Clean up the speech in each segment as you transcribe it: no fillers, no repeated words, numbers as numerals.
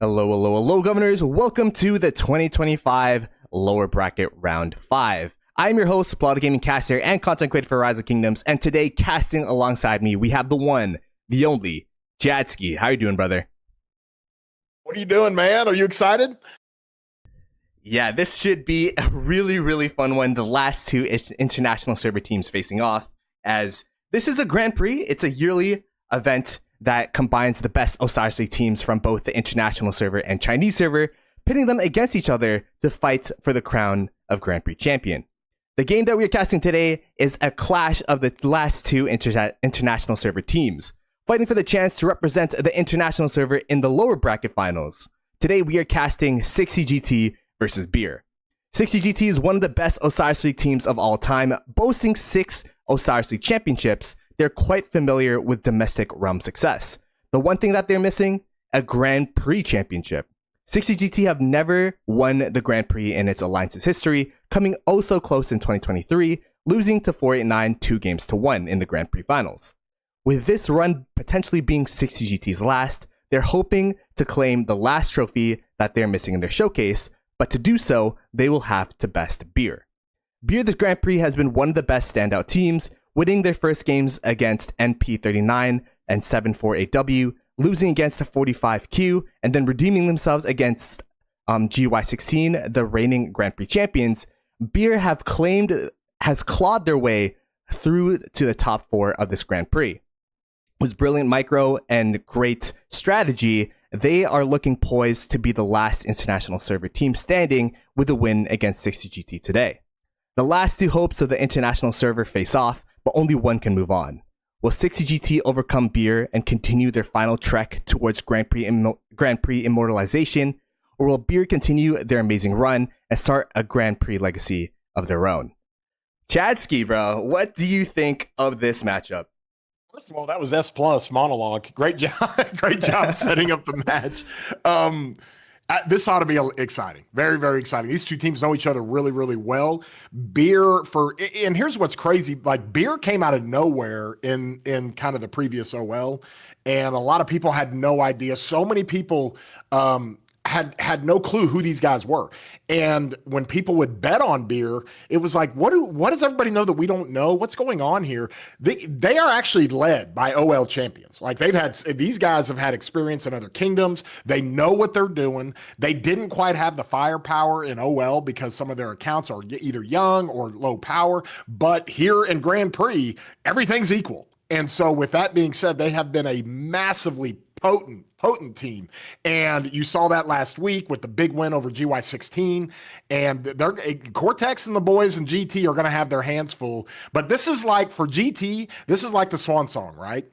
Hello, hello, hello, governors. Welcome to the 2025 Lower Bracket Round 5. I'm your host, Plauto Gaming caster and content creator for Rise of Kingdoms, and today, casting alongside me, we have the one, the only, Jadski. How you doing, brother? What are you doing, man? Are you excited? Yeah, this should be a really fun one. The last two international server teams facing off, as this is a Grand Prix. It's a yearly event that combines the best Osiris League teams from both the international server and Chinese server, pitting them against each other to fight for the crown of Grand Prix champion. The game that we are casting today is a clash of the last two international server teams, fighting for the chance to represent the international server in the lower bracket finals. Today we are casting 60GT versus Beer. 60GT is one of the best Osiris League teams of all time, boasting 6 Osiris League championships. They're quite familiar with domestic realm success. The one thing that they're missing, a Grand Prix championship. 60GT have never won the Grand Prix in its alliance's history, coming oh so close in 2023, losing to 489 2-1 in the Grand Prix finals. With this run potentially being 60GT's last, they're hoping to claim the last trophy that they're missing in their showcase, but to do so, they will have to best Beer. Beer this Grand Prix has been one of the best standout teams, winning their first games against NP39 and 748W, losing against the 45Q, and then redeeming themselves against GY16, the reigning Grand Prix champions. Beer has clawed their way through to the top 4 of this Grand Prix. With brilliant micro and great strategy, they are looking poised to be the last international server team standing with a win against 60GT today. The last two hopes of the international server face off, but only one can move on. Will 60GT overcome Beer and continue their final trek towards Grand Prix immortalization, or will Beer continue their amazing run and start a Grand Prix legacy of their own? Jadski, bro, what do you think of this matchup? First of all, that was S+ monologue. Great job. Great job setting up the match. This ought to be exciting. Very exciting. These two teams know each other really well. Beer and here's what's crazy. Like, Beer came out of nowhere in kind of the previous OL, and a lot of people had no idea. So many people had no clue who these guys were. And when people would bet on Beer, it was like, what does everybody know that we don't know? What's going on here? They are actually led by OL champions. Like, these guys have had experience in other kingdoms. They know what they're doing. They didn't quite have the firepower in OL because some of their accounts are either young or low power. But here in Grand Prix, everything's equal. And so with that being said, they have been a massively potent team. And you saw that last week with the big win over GY16. And Cortex and the boys in GT are going to have their hands full. But this is like, for GT, this is like the swan song, right?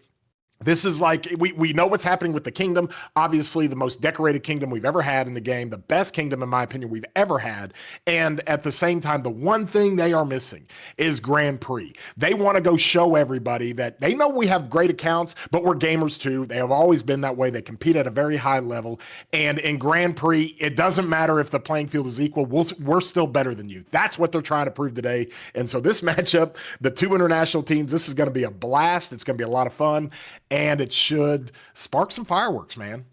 This is like, we know what's happening with the kingdom. Obviously, the most decorated kingdom we've ever had in the game, the best kingdom, in my opinion, we've ever had. And at the same time, the one thing they are missing is Grand Prix. They want to go show everybody that they know we have great accounts, but we're gamers too. They have always been that way. They compete at a very high level. And in Grand Prix, it doesn't matter if the playing field is equal. We're still better than you. That's what they're trying to prove today. And so this matchup, the two international teams, this is going to be a blast. It's going to be a lot of fun. And it should spark some fireworks, man.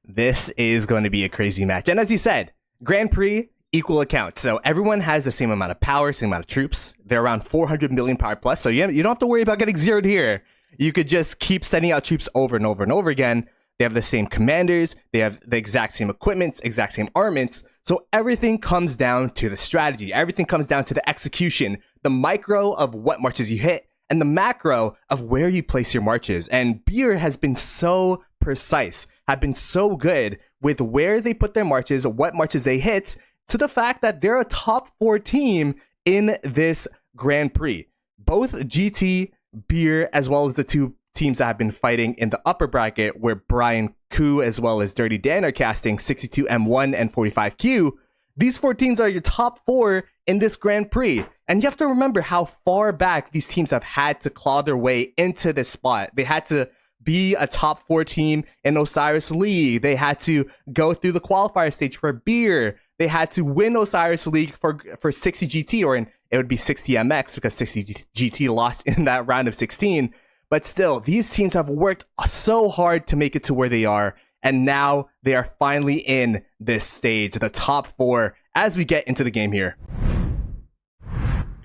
This is going to be a crazy match. And as you said, Grand Prix, equal accounts. So everyone has the same amount of power, same amount of troops. They're around 400 million power plus. So you don't have to worry about getting zeroed here. You could just keep sending out troops over and over and over again. They have the same commanders. They have the exact same equipments, exact same armaments. So everything comes down to the strategy. Everything comes down to the execution, the micro of what marches you hit, and the macro of where you place your marches. And Beer has been so precise, have been so good with where they put their marches, what marches they hit, to the fact that they're a top 4 team in this Grand Prix. Both GT, Beer, as well as the two teams that have been fighting in the upper bracket, where Brian Koo as well as Dirty Dan are casting 62M1 and 45Q. These 4 teams are your top 4 in this Grand Prix. And you have to remember how far back these teams have had to claw their way into this spot. They had to be a top 4 team in Osiris League. They had to go through the qualifier stage for Beer. They had to win Osiris League for 60GT, or it would be 60MX because 60GT lost in that round of 16. But still, these teams have worked so hard to make it to where they are. And now they are finally in this stage, the top 4, as we get into the game here.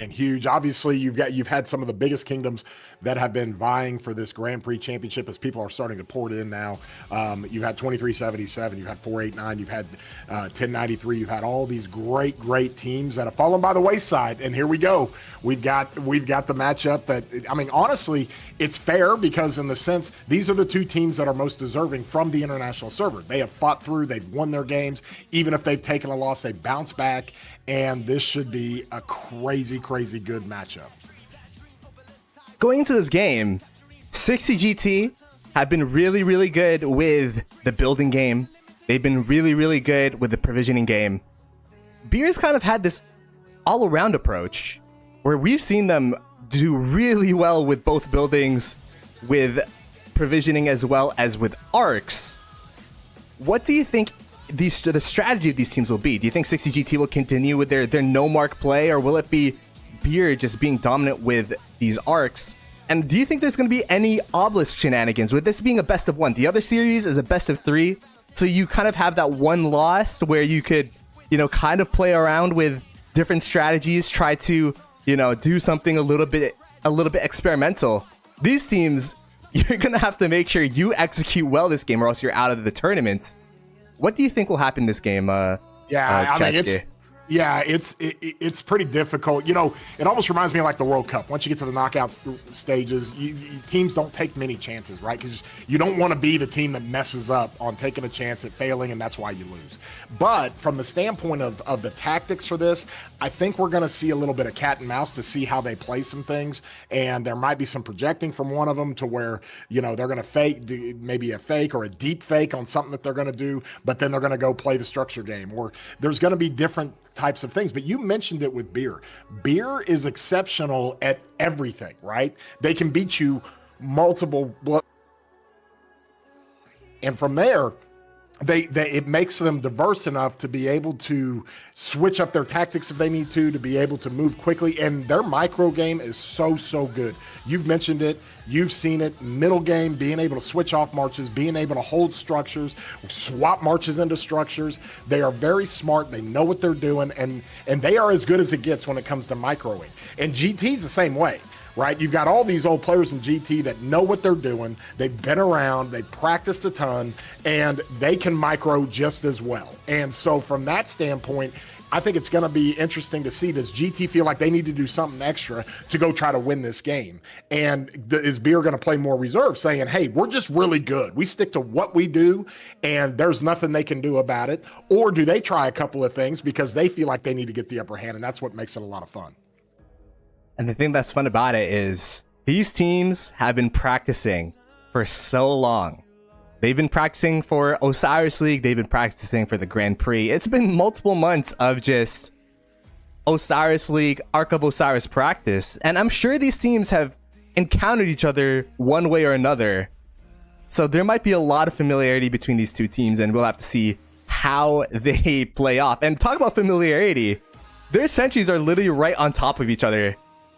And huge. Obviously, you've had some of the biggest kingdoms that have been vying for this Grand Prix championship as people are starting to pour it in now. You've had 2377, you've had 489, you've had 1093, you've had all these great teams that have fallen by the wayside. And here we go. We've got the matchup that, I mean, honestly, it's fair because in the sense, these are the 2 teams that are most deserving from the international server. They have fought through, they've won their games. Even if they've taken a loss, they bounce back. And this should be a crazy good matchup. Going into this game, 60GT have been really good with the building game. They've been really good with the provisioning game. Beer's kind of had this all-around approach where we've seen them do really well with both buildings, with provisioning as well as with arcs. What do you think the strategy of these teams will be? Do you think 60GT will continue with their no mark play, or will it be Beer just being dominant with these arcs? And do you think there's going to be any obelisk shenanigans with this being a best of 1? The other series is a best of 3, so you kind of have that one loss where you could, kind of play around with different strategies, try to, do something a little bit experimental. These teams, you're going to have to make sure you execute well this game, or else you're out of the tournament. What do you think will happen this game? It's pretty difficult. It almost reminds me of like the World Cup. Once you get to the knockout stages, teams don't take many chances, right? Because you don't want to be the team that messes up on taking a chance at failing, and that's why you lose. But from the standpoint of the tactics for this, I think we're going to see a little bit of cat and mouse to see how they play some things, and there might be some projecting from one of them to where, they're going to fake, maybe a fake or a deep fake on something that they're going to do, but then they're going to go play the structure game, or there's going to be different types of things. But you mentioned it with Beer. Beer is exceptional at everything, right? They can beat you multiple and from there, it makes them diverse enough to be able to switch up their tactics if they need to be able to move quickly. And their micro game is so good. You've mentioned it. You've seen it. Middle game, being able to switch off marches, being able to hold structures, swap marches into structures. They are very smart. They know what they're doing. And they are as good as it gets when it comes to microing. And GT's the same way. Right? You've got all these old players in GT that know what they're doing. They've been around, they've practiced a ton, and they can micro just as well. And so from that standpoint, I think it's going to be interesting to see, does GT feel like they need to do something extra to go try to win this game? And is Beer going to play more reserve, saying, hey, we're just really good. We stick to what we do, and there's nothing they can do about it? Or do they try a couple of things because they feel like they need to get the upper hand, and that's what makes it a lot of fun? And the thing that's fun about it is these teams have been practicing for so long. They've been practicing for Osiris League. They've been practicing for the Grand Prix. It's been multiple months of just Osiris League, Ark of Osiris practice. And I'm sure these teams have encountered each other one way or another. So there might be a lot of familiarity between these two teams, and we'll have to see how they play off. And talk about familiarity. Their sentries are literally right on top of each other.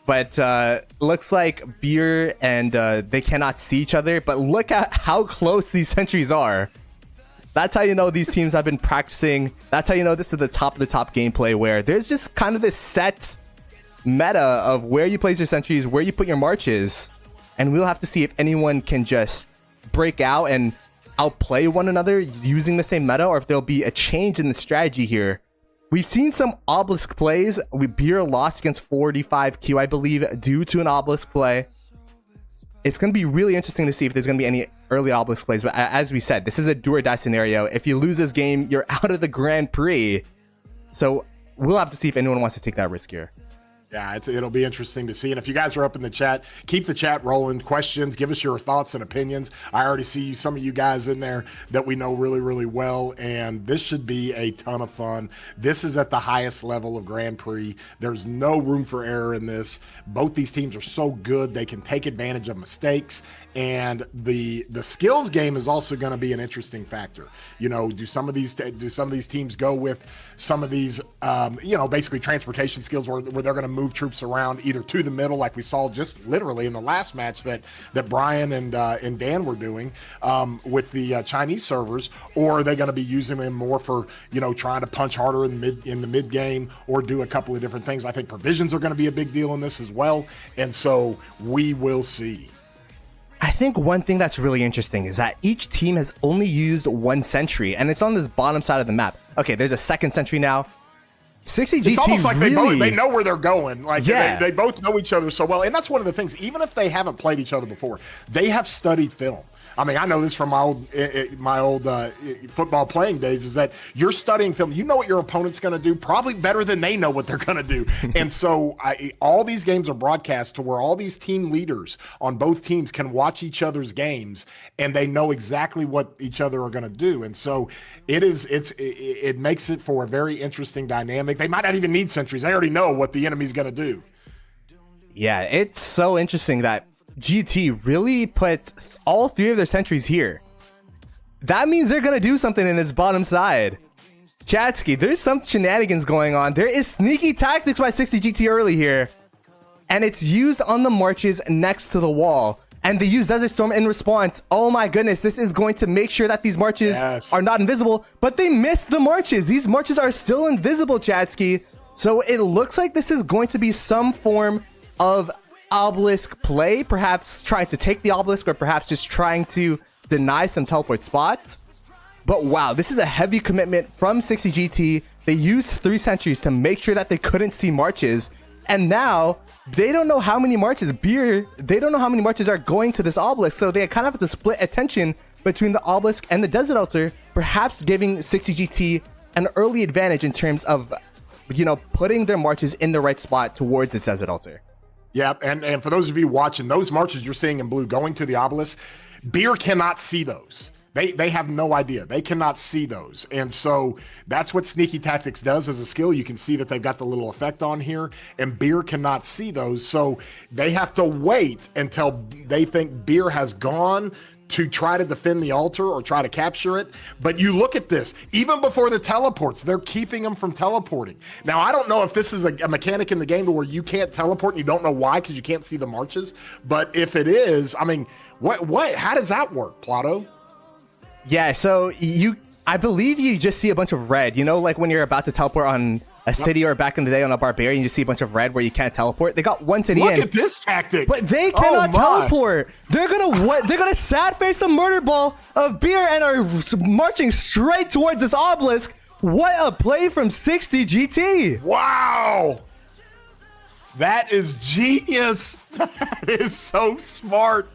But looks like Beer and they cannot see each other. But look at how close these sentries are. That's how you know these teams have been practicing. That's how you know this is the top of the top gameplay, where there's just kind of this set meta of where you place your sentries, where you put your marches. And we'll have to see if anyone can just break out and outplay one another using the same meta, or if there'll be a change in the strategy here. We've seen some obelisk plays. Beer lost against 45Q, I believe, due to an obelisk play. It's going to be really interesting to see if there's going to be any early obelisk plays. But as we said, this is a do or die scenario. If you lose this game, you're out of the Grand Prix. So we'll have to see if anyone wants to take that risk here. Yeah, it'll be interesting to see. And if you guys are up in the chat, keep the chat rolling. Questions, give us your thoughts and opinions. I already see some of you guys in there that we know really well, and this should be a ton of fun. This is at the highest level of Grand Prix. There's no room for error in this. Both these teams are so good, they can take advantage of mistakes. And the skills game is also going to be an interesting factor. Do some of these teams go with some of these basically transportation skills where they're going to move move troops around either to the middle, like we saw just literally in the last match that Brian and Dan were doing with the Chinese servers, or are they going to be using them more for, trying to punch harder in the mid game or do a couple of different things? I think provisions are going to be a big deal in this as well, and so we will see. I think one thing that's really interesting is that each team has only used one sentry, and it's on this bottom side of the map. Okay, there's a second sentry now. 60GT, it's almost like really, they know where they're going. Like they both know each other so well, and that's one of the things. Even if they haven't played each other before, they have studied film. I mean, I know this from my old football playing days, is that you're studying film. You know what your opponent's going to do, probably better than they know what they're going to do. And so all these games are broadcast to where all these team leaders on both teams can watch each other's games, and they know exactly what each other are going to do. And so it makes it for a very interesting dynamic. They might not even need sentries. They already know what the enemy's going to do. Yeah, it's so interesting that GT really puts all three of their sentries here. That means they're gonna do something in this bottom side. Chatsky, there's some shenanigans going on. There is sneaky tactics by 60GT early here, and it's used on the marches next to the wall, and they use Desert Storm in response. Oh my goodness, this is going to make sure that these marches are not invisible, but they missed the marches. These marches are still invisible, Chatsky. So it looks like this is going to be some form of obelisk play, perhaps trying to take the obelisk, or perhaps just trying to deny some teleport spots. But wow, this is a heavy commitment from 60GT. They used 3 sentries to make sure that they couldn't see marches, and now they don't know how many marches they don't know how many marches are going to this obelisk, so they kind of have to split attention between the obelisk and the desert altar, perhaps giving 60GT an early advantage in terms of putting their marches in the right spot towards this desert altar. Yeah, and for those of you watching, those marches you're seeing in blue going to the obelisk, Beer cannot see those. They have no idea. They cannot see those. And so that's what Sneaky Tactics does as a skill. You can see that they've got the little effect on here, and Beer cannot see those. So they have to wait until they think Beer has gone to try to defend the altar or try to capture it. But you look at this, even before the teleports, they're keeping them from teleporting. Now, I don't know if this is a mechanic in the game to where you can't teleport and you don't know why because you can't see the marches. But if it is, I mean, how does that work, Plato? Yeah, so I believe you just see a bunch of red, like when you're about to teleport on a city, or back in the day on a barbarian, you see a bunch of red where you can't teleport. They got one city in. Look at this tactic. But they cannot teleport. They're gonna sad face the murder ball of Beer and are marching straight towards this obelisk. What a play from 60GT. Wow. That is genius. That is so smart.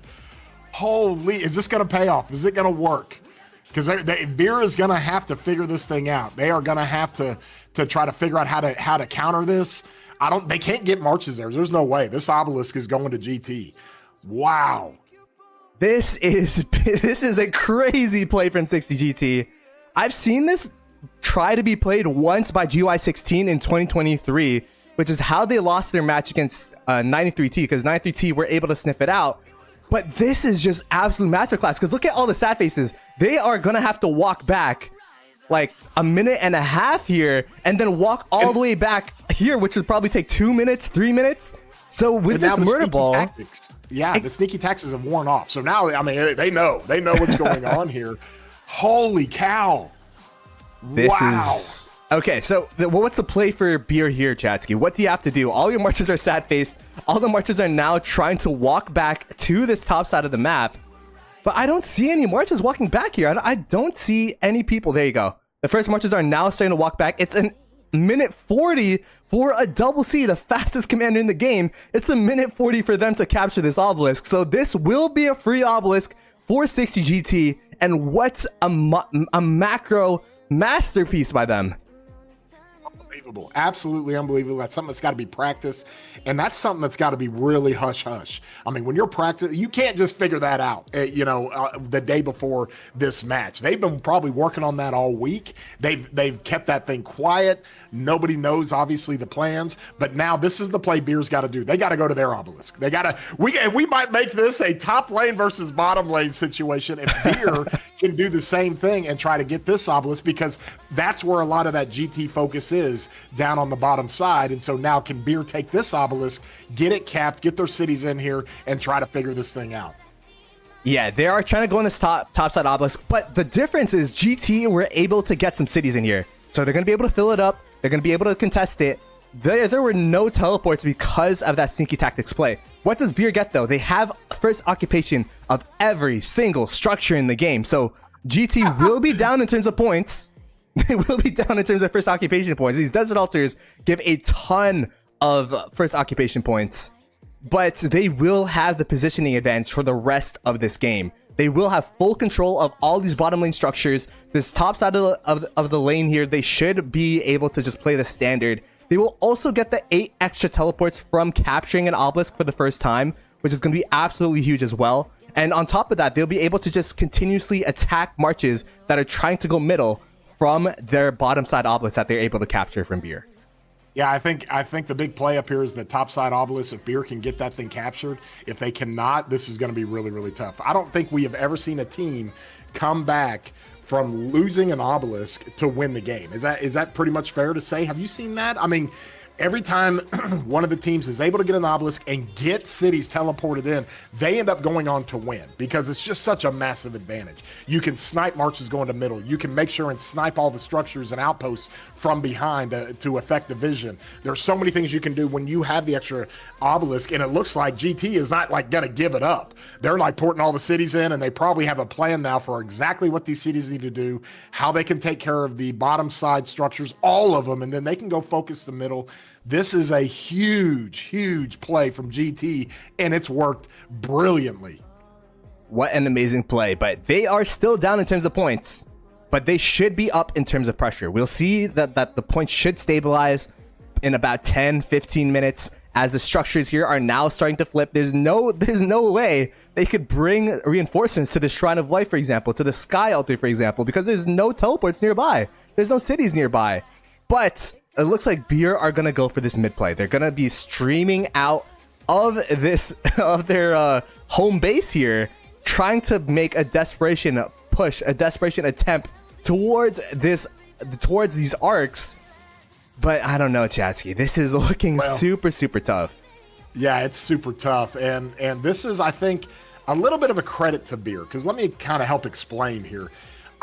Holy, is this gonna pay off? Is it gonna work? Because Beer is gonna have to figure this thing out. They are gonna have to try to figure out how to counter this. They can't get marches there. There's no way. This obelisk is going to GT. Wow. This is a crazy play from 60GT. I've seen this try to be played once by GY16 in 2023, which is how they lost their match against 93T, because 93T were able to sniff it out. But this is just absolute masterclass, because look at all the sad faces. They are going to have to walk back like a minute and a half here, and then walk all the way back here, which would probably take 2 minutes, 3 minutes. So with this murder ball, the sneaky tactics have worn off. So now, I mean, they know what's going on here. Holy cow! This is okay. So what's the play for Beer here, Chatsky? What do you have to do? All your marches are sad faced. All the marches are now trying to walk back to this top side of the map. But I don't see any marches walking back here. I don't see any people. There you go. The first marches are now starting to walk back. It's a minute 40 for a double C, the fastest commander in the game. It's a minute 40 for them to capture this obelisk. So this will be a free obelisk for 60GT. And what a macro masterpiece by them. Unbelievable. Absolutely unbelievable. That's something that's got to be practiced, and that's something that's got to be really hush hush. I mean, when you're practicing, you can't just figure that out the day before this match. They've been probably working on that all week. They've kept that thing quiet. Nobody knows obviously the plans, but now this is the play Beer's got to do. They got to go to their obelisk. We might make this a top lane versus bottom lane situation if Beer can do the same thing and try to get this obelisk, because that's where a lot of that GT focus is, down on the bottom side. And so now can Beer take this obelisk, get it capped, get their cities in here, and try to figure this thing out? Yeah, they are trying to go on this top side obelisk, but the difference is GT were able to get some cities in here. So they're going to be able to fill it up. They're going to be able to contest it. There were no teleports because of that sneaky tactics play. What does Beer get, though? They have first occupation of every single structure in the game. So GT will be down in terms of points. They will be down in terms of first occupation points. These Desert Altars give a ton of first occupation points, but they will have the positioning advantage for the rest of this game. They will have full control of all these bottom lane structures. This top side of the lane here, they should be able to just play the standard. They will also get the 8 extra teleports from capturing an obelisk for the first time, which is going to be absolutely huge as well. And on top of that, they'll be able to just continuously attack marches that are trying to go middle from their bottom side obelisk that they're able to capture from Beer. Yeah, I think the big play up here is the topside obelisk. If Beer can get that thing captured, if they cannot, this is going to be really, really tough. I don't think we have ever seen a team come back from losing an obelisk to win the game. Is that pretty much fair to say? Have you seen that? I mean, every time one of the teams is able to get an obelisk and get cities teleported in, they end up going on to win because it's just such a massive advantage. You can snipe marches going to middle. You can make sure and snipe all the structures and outposts from behind to affect the vision. There's so many things you can do when you have the extra obelisk, and it looks like GT is not like gonna give it up. They're like porting all the cities in, and they probably have a plan now for exactly what these cities need to do, how they can take care of the bottom side structures, all of them, and then they can go focus the middle. This is a huge, huge play from GT, and it's worked brilliantly. What an amazing play, but they are still down in terms of points, but they should be up in terms of pressure. We'll see that the points should stabilize in about 10-15 minutes as the structures here are now starting to flip. There's no way they could bring reinforcements to the Shrine of Life, for example, to the Sky Altar, for example, because there's no teleports nearby. There's no cities nearby. But it looks like Beer are going to go for this mid play. They're going to be streaming out of their home base here, trying to make a desperation push, a desperation attempt towards these arcs. But I don't know, Chatsky. This is looking super tough. Yeah, it's super tough. And this is, I think, a little bit of a credit to Beer, because let me kind of help explain here.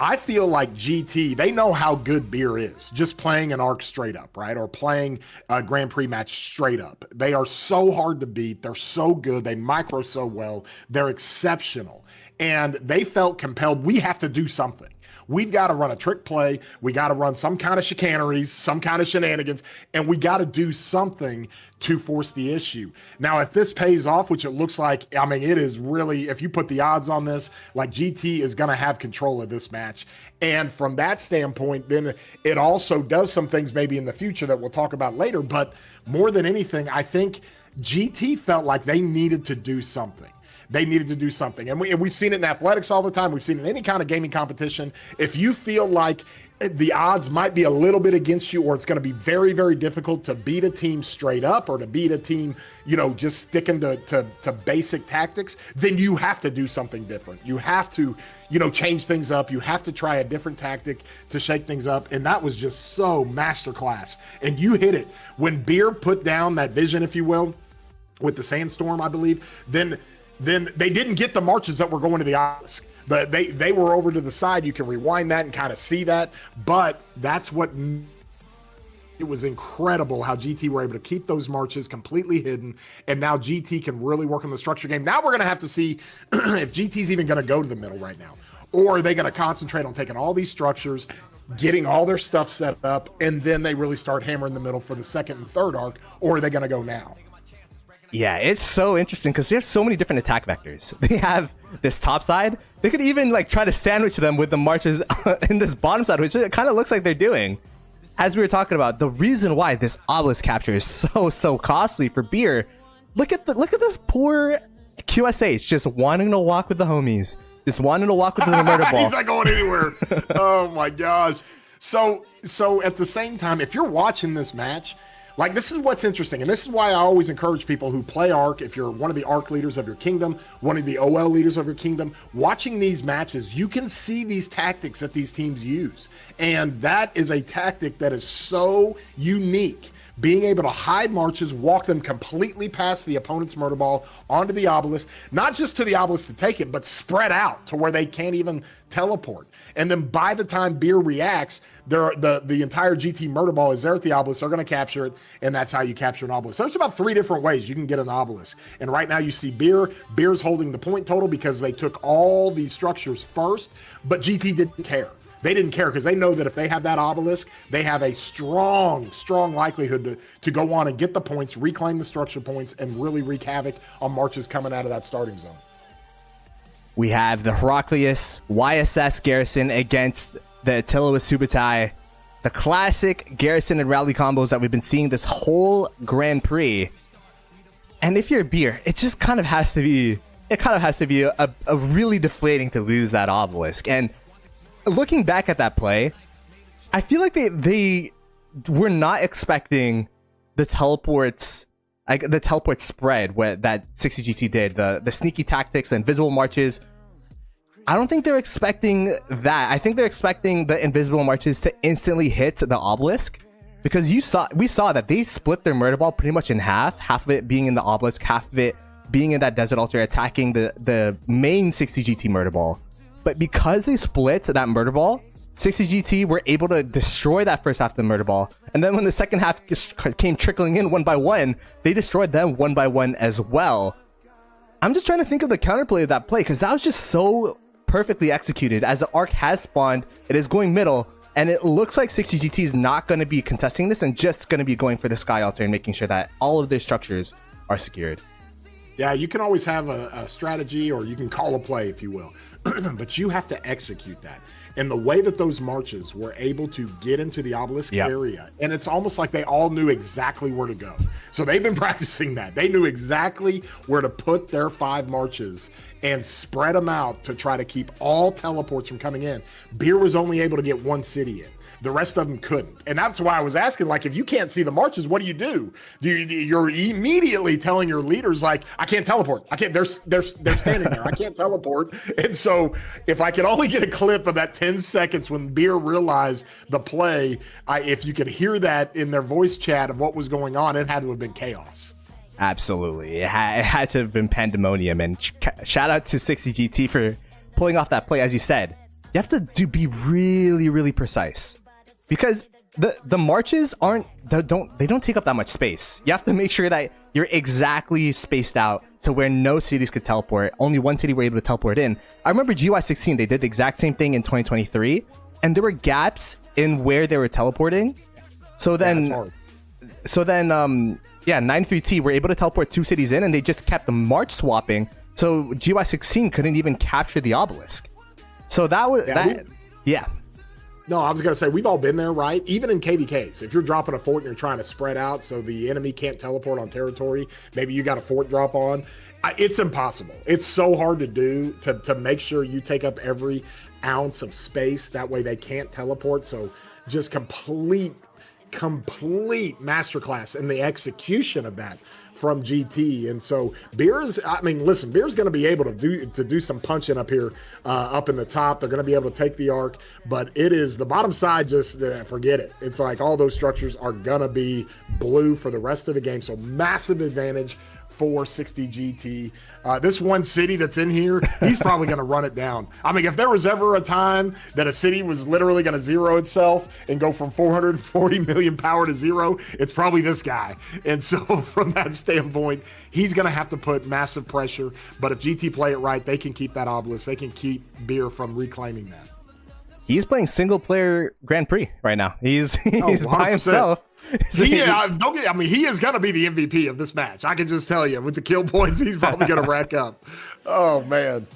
I feel like GT, they know how good Beer is, just playing an Arc straight up, right? Or playing a Grand Prix match straight up. They are so hard to beat. They're so good. They micro so well. They're exceptional. And they felt compelled, we have to do something. We've got to run a trick play. We got to run some kind of chicaneries, some kind of shenanigans, and we got to do something to force the issue. Now, if this pays off, which it looks like, I mean, it is really, if you put the odds on this, like GT is going to have control of this match. And from that standpoint, then it also does some things maybe in the future that we'll talk about later. But more than anything, I think GT felt like they needed to do something. They needed to do something. And we've seen it in athletics all the time. We've seen it in any kind of gaming competition. If you feel like the odds might be a little bit against you, or it's going to be very, very difficult to beat a team straight up, or to beat a team, just sticking to basic tactics, then you have to do something different. You have to, change things up. You have to try a different tactic to shake things up. And that was just so masterclass. And you hit it. When Beer put down that vision, if you will, with the Sandstorm, I believe, then they didn't get the marches that were going to the obelisk. But they were over to the side. You can rewind that and kind of see that. But that's what it was incredible how GT were able to keep those marches completely hidden. And now GT can really work on the structure game. Now we're going to have to see if GT's even going to go to the middle right now. Or are they going to concentrate on taking all these structures, getting all their stuff set up, and then they really start hammering the middle for the second and third arc? Or are they going to go now? Yeah, it's so interesting because there's so many different attack vectors. They have this top side. They could even try to sandwich them with the marches in this bottom side, which it kind of looks like they're doing. As we were talking about, the reason why this obelisk capture is so costly for Beer. Look at this poor QSH just wanting to walk with the homies, just wanting to walk with the murder ball. He's not going anywhere. Oh my gosh. So at the same time, if you're watching this match, Like, this is what's interesting, and this is why I always encourage people who play Ark, if you're one of the Ark leaders of your kingdom, one of the OL leaders of your kingdom, watching these matches, you can see these tactics that these teams use. And that is a tactic that is so unique. Being able to hide marches, walk them completely past the opponent's murder ball onto the obelisk, not just to the obelisk to take it, but spread out to where they can't even teleport. And then by the time Beer reacts, the entire GT murder ball is there at the obelisk. They're going to capture it, and that's how you capture an obelisk. So there's about 3 different ways you can get an obelisk. And right now you see Beer's holding the point total because they took all these structures first, but GT didn't care. They didn't care because they know that if they have that obelisk, they have a strong likelihood to go on and get the points, reclaim the structure points, and really wreak havoc on marches coming out of that starting zone. We have the Heraclius YSS Garrison against the Attila with Subutai. The classic Garrison and rally combos that we've been seeing this whole Grand Prix. And if you're a Beer, it just kind of has to be, a really deflating to lose that obelisk. And looking back at that play, I feel like they were not expecting the teleports, like the teleport spread what that 60GT did, the sneaky tactics and invisible marches. I don't think they're expecting that. I think they're expecting the invisible marches to instantly hit the obelisk, because we saw that they split their murder ball pretty much in half of it being in the obelisk, half of it being in that desert altar attacking the main 60GT murder ball. But because they split that murder ball, 60GT were able to destroy that first half of the murder ball. And then when the second half came trickling in one by one, they destroyed them one by one as well. I'm just trying to think of the counterplay of that play, because that was just so perfectly executed. As the Ark has spawned, it is going middle, and it looks like 60GT is not going to be contesting this and just going to be going for the Sky Altar and making sure that all of their structures are secured. Yeah, you can always have a strategy, or you can call a play, if you will. But you have to execute that. And the way that those marches were able to get into the obelisk area, and it's almost like they all knew exactly where to go. So they've been practicing that. They knew exactly where to put their 5 marches and spread them out to try to keep all teleports from coming in. Beer was only able to get 1 city in. The rest of them couldn't. And that's why I was asking, like, if you can't see the marches, what do? You're immediately telling your leaders, like, I can't teleport. I can't, they're standing there. I can't teleport. And so if I could only get a clip of that 10 seconds when Beer realized the play, if you could hear that in their voice chat of what was going on, it had to have been chaos. Absolutely. It had to have been pandemonium. And shout out to 60GT for pulling off that play. As you said, you have to be really, really precise. Because the marches they don't take up that much space. You have to make sure that you're exactly spaced out to where no cities could teleport. Only 1 city were able to teleport in. I remember GY16, they did the exact same thing in 2023, and there were gaps in where they were teleporting. So then 93T were able to teleport 2 cities in, and they just kept the march swapping. So GY16 couldn't even capture the obelisk. So that was No, I was going to say, we've all been there, right? Even in KVKs, if you're dropping a fort and you're trying to spread out so the enemy can't teleport on territory, maybe you got a fort drop on, it's impossible. It's so hard to do to make sure you take up every ounce of space. That way they can't teleport. So just complete masterclass in the execution of that from GT. And so Beer's going to be able to do some punching up here, up in the top. They're going to be able to take the Ark, but it is the bottom side, just forget it. It's like all those structures are going to be blue for the rest of the game. So massive advantage for 60GT. This 1 city that's in here, he's probably going to run it down. I mean, if there was ever a time that a city was literally going to zero itself and go from 440 million power to 0, it's probably this guy. And so from that standpoint, he's going to have to put massive pressure. But if GT play it right, they can keep that obelisk. They can keep Beer from reclaiming that. He's playing single player Grand Prix right now. He's by himself. He is going to be the MVP of this match. I can just tell you, with the kill points, he's probably going to rack up. Oh man.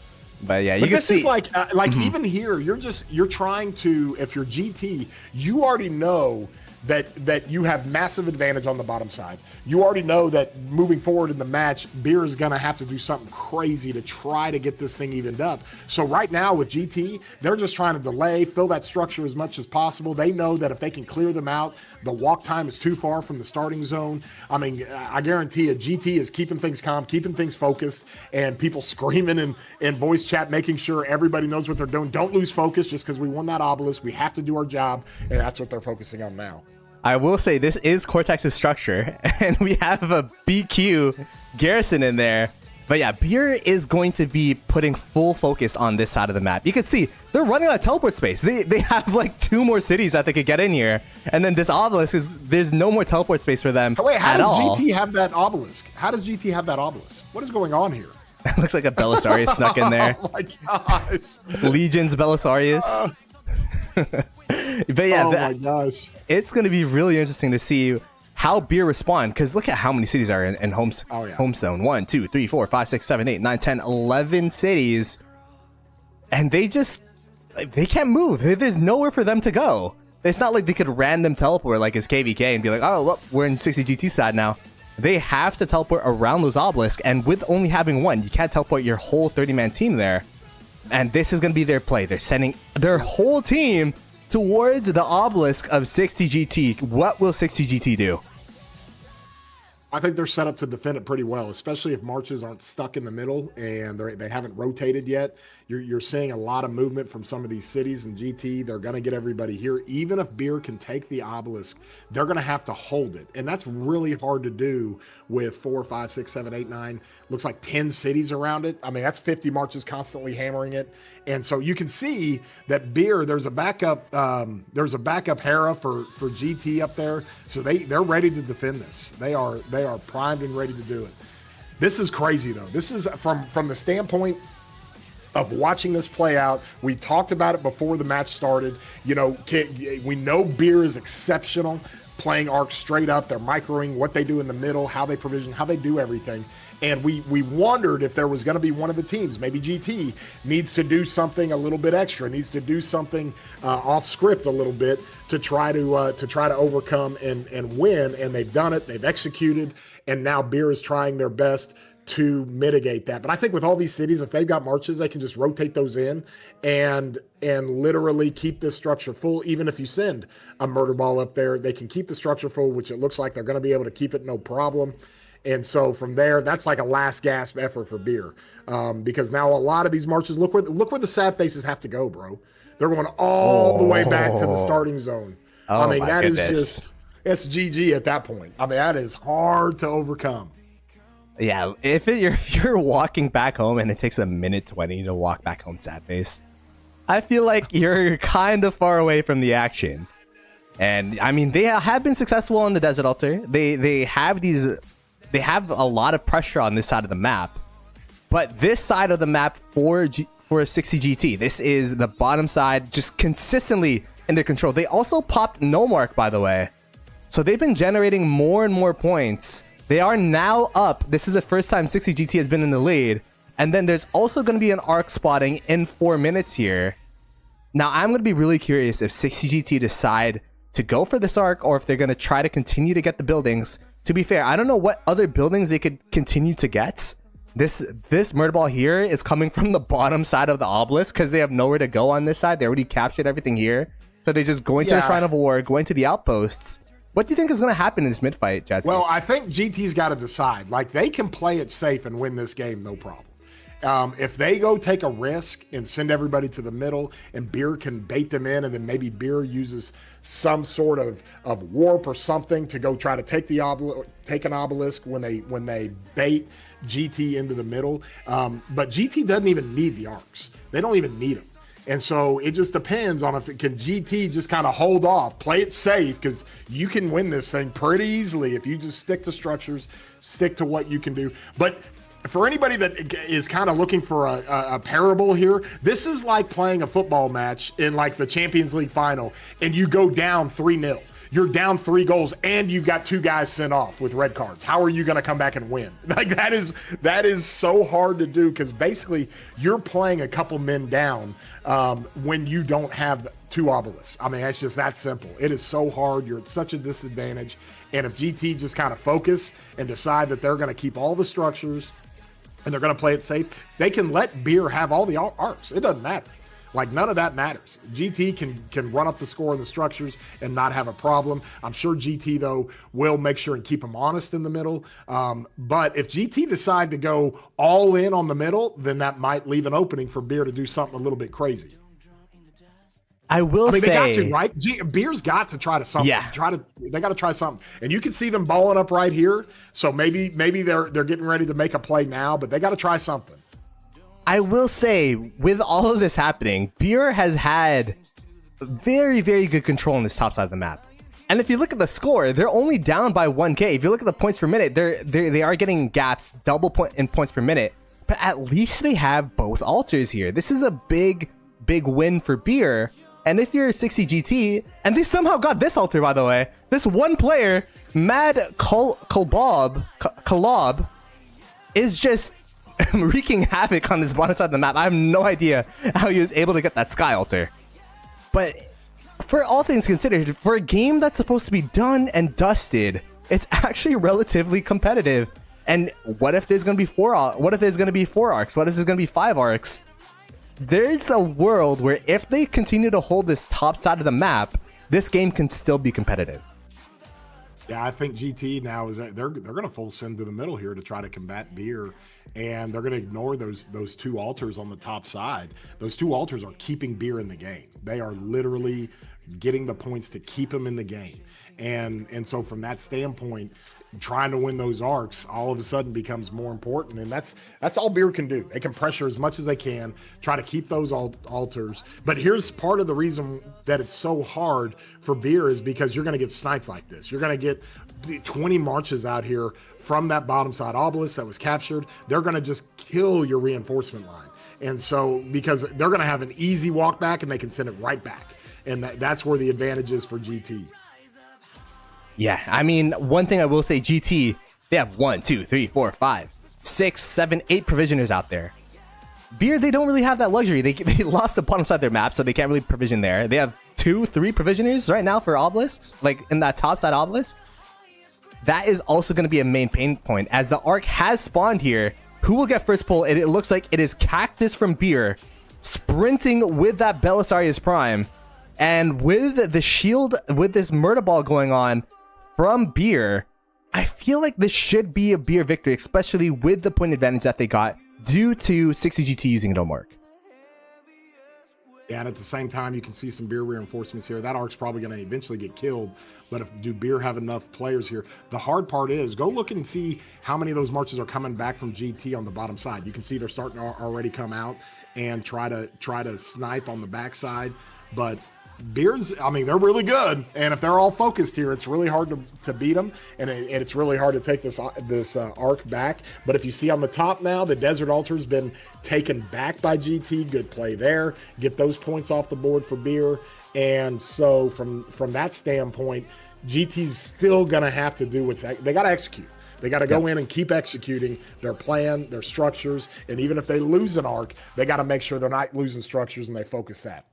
But yeah, this is like even here, you're trying to, if you're GT, you already know that you have massive advantage on the bottom side. You already know that moving forward in the match, Beer is going to have to do something crazy to try to get this thing evened up. So right now with GT, they're just trying to delay, fill that structure as much as possible. They know that if they can clear them out, The walk time is too far from the starting zone. I mean, I guarantee you, GT is keeping things calm, keeping things focused, and people screaming in voice chat, making sure everybody knows what they're doing. Don't lose focus just because we won that obelisk. We have to do our job, and that's what they're focusing on now. I will say this is Cortex's structure, and we have a BQ garrison in there. But yeah, Beer is going to be putting full focus on this side of the map. You can see they're running out of teleport space. They have like 2 more cities that they could get in here. And then this obelisk there's no more teleport space for them. Wait, how at does all. GT have that obelisk? How does GT have that obelisk? What is going on here? It looks like a Belisarius snuck in there. Oh my gosh. Legion's Belisarius. But yeah, my gosh. It's going to be really interesting to see how Beer respond, because look at how many cities are in home zone. 1, 2, 3, 4, 5, 6, 7, 8, 9, 10, 11 cities. And they can't move. There's nowhere for them to go. It's not like they could random teleport like his KVK and be like, oh, look, we're in 60 GT side now. They have to teleport around those obelisks, and with only having one, you can't teleport your whole 30-man team there. And this is going to be their play. They're sending their whole team towards the obelisk of 60 GT. What will 60 GT do? I think they're set up to defend it pretty well, especially if marches aren't stuck in the middle and they haven't rotated yet. You're seeing a lot of movement from some of these cities in GT. They're going to get everybody here. Even if Beer can take the obelisk, they're going to have to hold it. And that's really hard to do with 4, 5, 6, 7, 8, 9. Looks like 10 cities around it. I mean, that's 50 marches constantly hammering it. And so you can see that Beer, there's a backup Hera for GT up there. So they're ready to defend this. They are primed and ready to do it. This is crazy though. This is from the standpoint of watching this play out. We talked about it before the match started. You know, we know Beer is exceptional playing Ark straight up. They're microing what they do in the middle, how they provision, how they do everything. And we wondered if there was going to be one of the teams, maybe GT, needs to do something a little bit extra, needs to do something off script a little bit to try to overcome and win. And they've done it. They've executed. And now Beer is trying their best to mitigate that. But I think with all these cities, if they've got marches, they can just rotate those in and literally keep this structure full. Even if you send a murder ball up there, they can keep the structure full, which it looks like they're going to be able to keep it no problem. And so from there, that's like a last gasp effort for Beer, because now a lot of these marches, look where the sad faces have to go, bro. They're going all the way back to the starting zone. I mean, that is just, it's GG at that point. I mean, that is hard to overcome. Yeah, if you're walking back home and it takes a minute 20 to walk back home sad faced, I feel like you're kind of far away from the action. And I mean, they have been successful on the Desert Altar. They have a lot of pressure on this side of the map, but this side of the map for 60 GT, this is the bottom side, just consistently in their control. They also popped No Mark, by the way, so they've been generating more and more points. They are now up. This is the first time 60 GT has been in the lead, and then there's also going to be an Ark spotting in 4 minutes here. Now I'm going to be really curious if 60 GT decide to go for this Ark, or if they're going to try to continue to get the buildings. To be fair, I don't know what other buildings they could continue to get. This murder ball here is coming from the bottom side of the obelisk because they have nowhere to go on this side. They already captured everything here. So they're just going to the Shrine of War, going to the outposts. What do you think is going to happen in this mid-fight, Jetsky? Well, I think GT's got to decide. Like, they can play it safe and win this game, no problem. If they go take a risk and send everybody to the middle, and Beer can bait them in, and then maybe Beer uses some sort of warp or something to go try to take an obelisk when they bait GT into the middle. But GT doesn't even need the arcs. They don't even need them. And so it just depends on can GT just kind of hold off, play it safe, because you can win this thing pretty easily if you just stick to structures, stick to what you can do. But for anybody that is kind of looking for a parable here, this is like playing a football match in like the Champions League final, and you go down 3-0. You're down 3 goals, and you've got 2 guys sent off with red cards. How are you going to come back and win? Like, that is so hard to do, because basically you're playing a couple men down when you don't have 2 obelisks. I mean, it's just that simple. It is so hard. You're at such a disadvantage. And if GT just kind of focus and decide that they're going to keep all the structures and they're going to play it safe, they can let Beer have all the arcs. It doesn't matter. Like none of that matters. GT can run up the score in the structures and not have a problem. I'm sure GT though will make sure and keep them honest in the middle. But if GT decide to go all in on the middle, then that might leave an opening for Beer to do something a little bit crazy. I mean, they got to, right? Beer's got to try to something. Yeah. They got to try something. And you can see them balling up right here. So maybe they're getting ready to make a play now, but they got to try something. I will say, with all of this happening, Beer has had very, very good control on this top side of the map. And if you look at the score, they're only down by 1K. If you look at the points per minute, they are getting gaps, double point in points per minute. But at least they have both altars here. This is a big, big win for Beer. And if you're 60 GT, and they somehow got this altar, by the way, this one player, Mad Kalob, is just wreaking havoc on this bottom side of the map. I have no idea how he was able to get that Sky altar. But for all things considered, for a game that's supposed to be done and dusted, it's actually relatively competitive. And what if there's going to be 4 arcs? What if there's going to be 5 arcs? There's a world where if they continue to hold this top side of the map, this game can still be competitive. Yeah, I think GT now is they're going to full send to the middle here to try to combat Beer, and they're going to ignore those 2 altars on the top side. Those 2 altars are keeping Beer in the game. They are literally getting the points to keep them in the game, and so from that standpoint, trying to win those arcs all of a sudden becomes more important, and that's all Beer can do. They can pressure as much as they can, try to keep those altars. But here's part of the reason that it's so hard for Beer is because you're going to get sniped like this. You're going to get 20 marches out here from that bottom side obelisk that was captured. They're going to just kill your reinforcement line, and so because they're going to have an easy walk back and they can send it right back, and that's where the advantage is for GT. Yeah, I mean, one thing I will say, GT, they have 1, 2, 3, 4, 5, 6, 7, 8 provisioners out there. Beer, they don't really have that luxury. They lost the bottom side of their map, so they can't really provision there. They have 2, 3 provisioners right now for obelisks, like in that top side obelisk. That is also going to be a main pain point, as the Ark has spawned here. Who will get first pull? It looks like it is Cactus from Beer, sprinting with that Belisarius Prime, and with the shield, with this murder ball going on, from Beer, I feel like this should be a Beer victory, especially with the point advantage that they got due to 60 GT using Dome Arc. Yeah, and at the same time, you can see some Beer reinforcements here. That Ark's probably going to eventually get killed, but do Beer have enough players here? The hard part is, go look and see how many of those marches are coming back from GT on the bottom side. You can see they're starting to already come out and try to snipe on the backside, but Beer's, I mean, they're really good, and if they're all focused here, it's really hard to beat them, and it's really hard to take this Ark back. But if you see on the top now, the Desert Altar's been taken back by GT. Good play there. Get those points off the board for Beer, and so from that standpoint, GT's still gonna have to do they got to execute. They got to go in and keep executing their plan, their structures, and even if they lose an Ark, they got to make sure they're not losing structures and they focus that.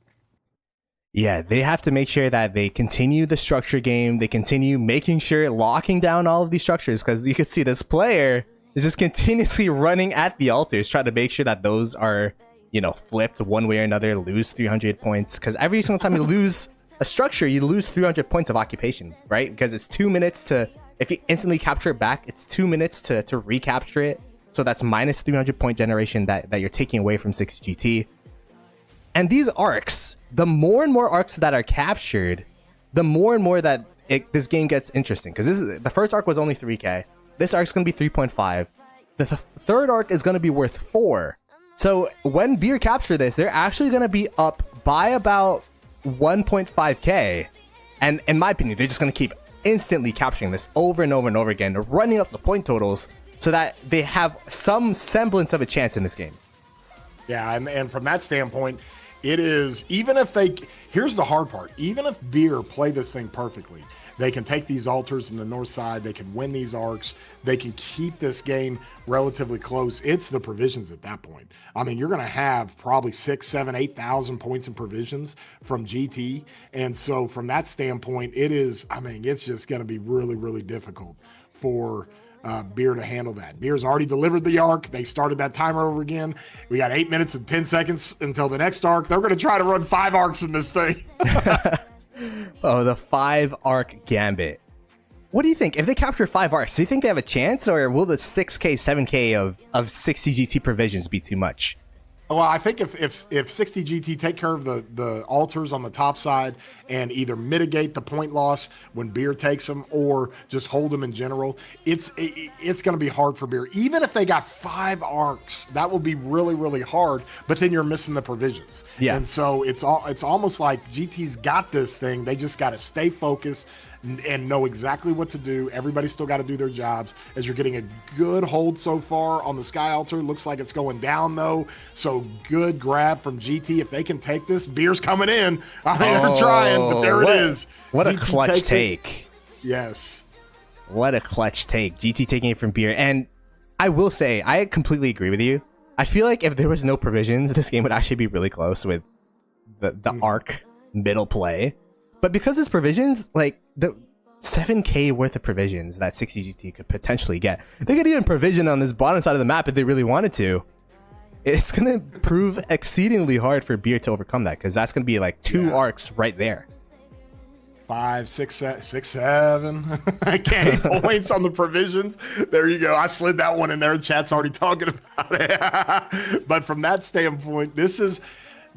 Yeah, they have to make sure that they continue the structure game. They continue making sure, locking down all of these structures, because you could see this player is just continuously running at the altars, trying to make sure that those are, flipped one way or another, lose 300 points. Because every single time you lose a structure, you lose 300 points of occupation, right? Because it's 2 minutes to, if you instantly capture it back, it's 2 minutes to recapture it. So that's minus 300 point generation that you're taking away from 6GT. And these arcs, the more and more arcs that are captured, the more and more that this game gets interesting. Because the first arc was only 3K. This arc's going to be 3.5. The third arc is going to be worth 4. So when Beer capture this, they're actually going to be up by about 1.5K. And in my opinion, they're just going to keep instantly capturing this over and over and over again, running up the point totals so that they have some semblance of a chance in this game. Yeah, and from that standpoint, it is, here's the hard part, even if Beer play this thing perfectly, they can take these altars in the north side, they can win these arcs, they can keep this game relatively close. It's the provisions at that point. I mean, you're going to have probably 6, 7, 8,000 points in provisions from GT, and so from that standpoint, it's just going to be really, really difficult for Beer to handle that. Beer's already delivered the Ark. They started that timer over again. We got 8 minutes and 10 seconds until the next Ark. They're going to try to run 5 Arks in this thing. Oh, the 5 Ark Gambit. What do you think? If they capture 5 Arks, do you think they have a chance, or will the 6K, 7K of 60 GT provisions be too much? Well, I think if 60 GT take care of the altars on the top side and either mitigate the point loss when Beer takes them or just hold them in general, it's going to be hard for Beer. Even if they got 5 Arks, that will be really, really hard, but then you're missing the provisions. Yeah. And so it's almost like GT's got this thing. They just got to stay focused and know exactly what to do. Everybody's still got to do their jobs. As you're getting a good hold so far on the Sky Altar, looks like it's going down though. So good grab from GT. If they can take this, Beer's coming in. I think they're trying, but there it is. What a GT clutch take. Yes. What a clutch take. GT taking it from Beer. And I will say, I completely agree with you. I feel like if there was no provisions, this game would actually be really close with the Ark middle play. But because there's provisions, like the 7K worth of provisions that 60 GT could potentially get, they could even provision on this bottom side of the map if they really wanted to. It's going to prove exceedingly hard for Beer to overcome that, because that's going to be like 2 Arks right there. 5, 6, 7 K points on the provisions. There you go. I slid that one in there. Chat's already talking about it. But from that standpoint, this is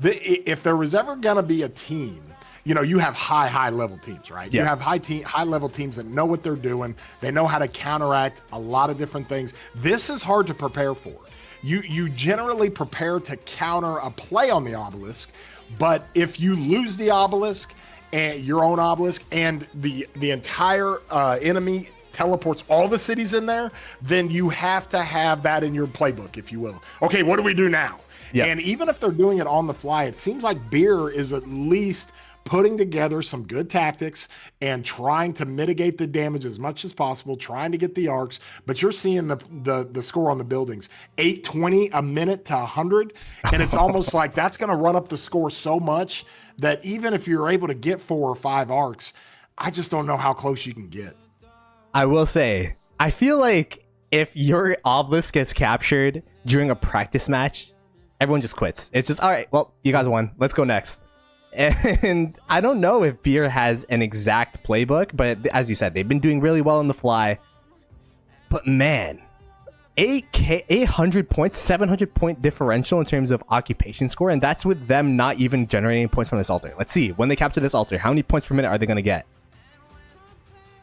if there was ever going to be a team, you know, you have high level teams, right? Yeah. You have high level teams that know what they're doing. They know how to counteract a lot of different things. This is hard to prepare for. You generally prepare to counter a play on the obelisk, but if you lose the obelisk and your own obelisk and the entire enemy teleports all the cities in there, then you have to have that in your playbook, if you will. Okay, what do we do now? Yeah. And even if they're doing it on the fly, it seems like Beer is at least putting together some good tactics and trying to mitigate the damage as much as possible, trying to get the arcs. But you're seeing the score on the buildings, 820 a minute to 100. And it's almost like that's going to run up the score so much that even if you're able to get 4 or 5 arcs, I just don't know how close you can get. I will say, I feel like if your obelisk gets captured during a practice match, everyone just quits. It's just, all right, well, you guys won. Let's go next. And I don't know if Beer has an exact playbook, but as you said, they've been doing really well on the fly. But man, 800 points, 700 point differential in terms of occupation score, and that's with them not even generating points from this altar. Let's see, when they capture this altar, how many points per minute are they going to get?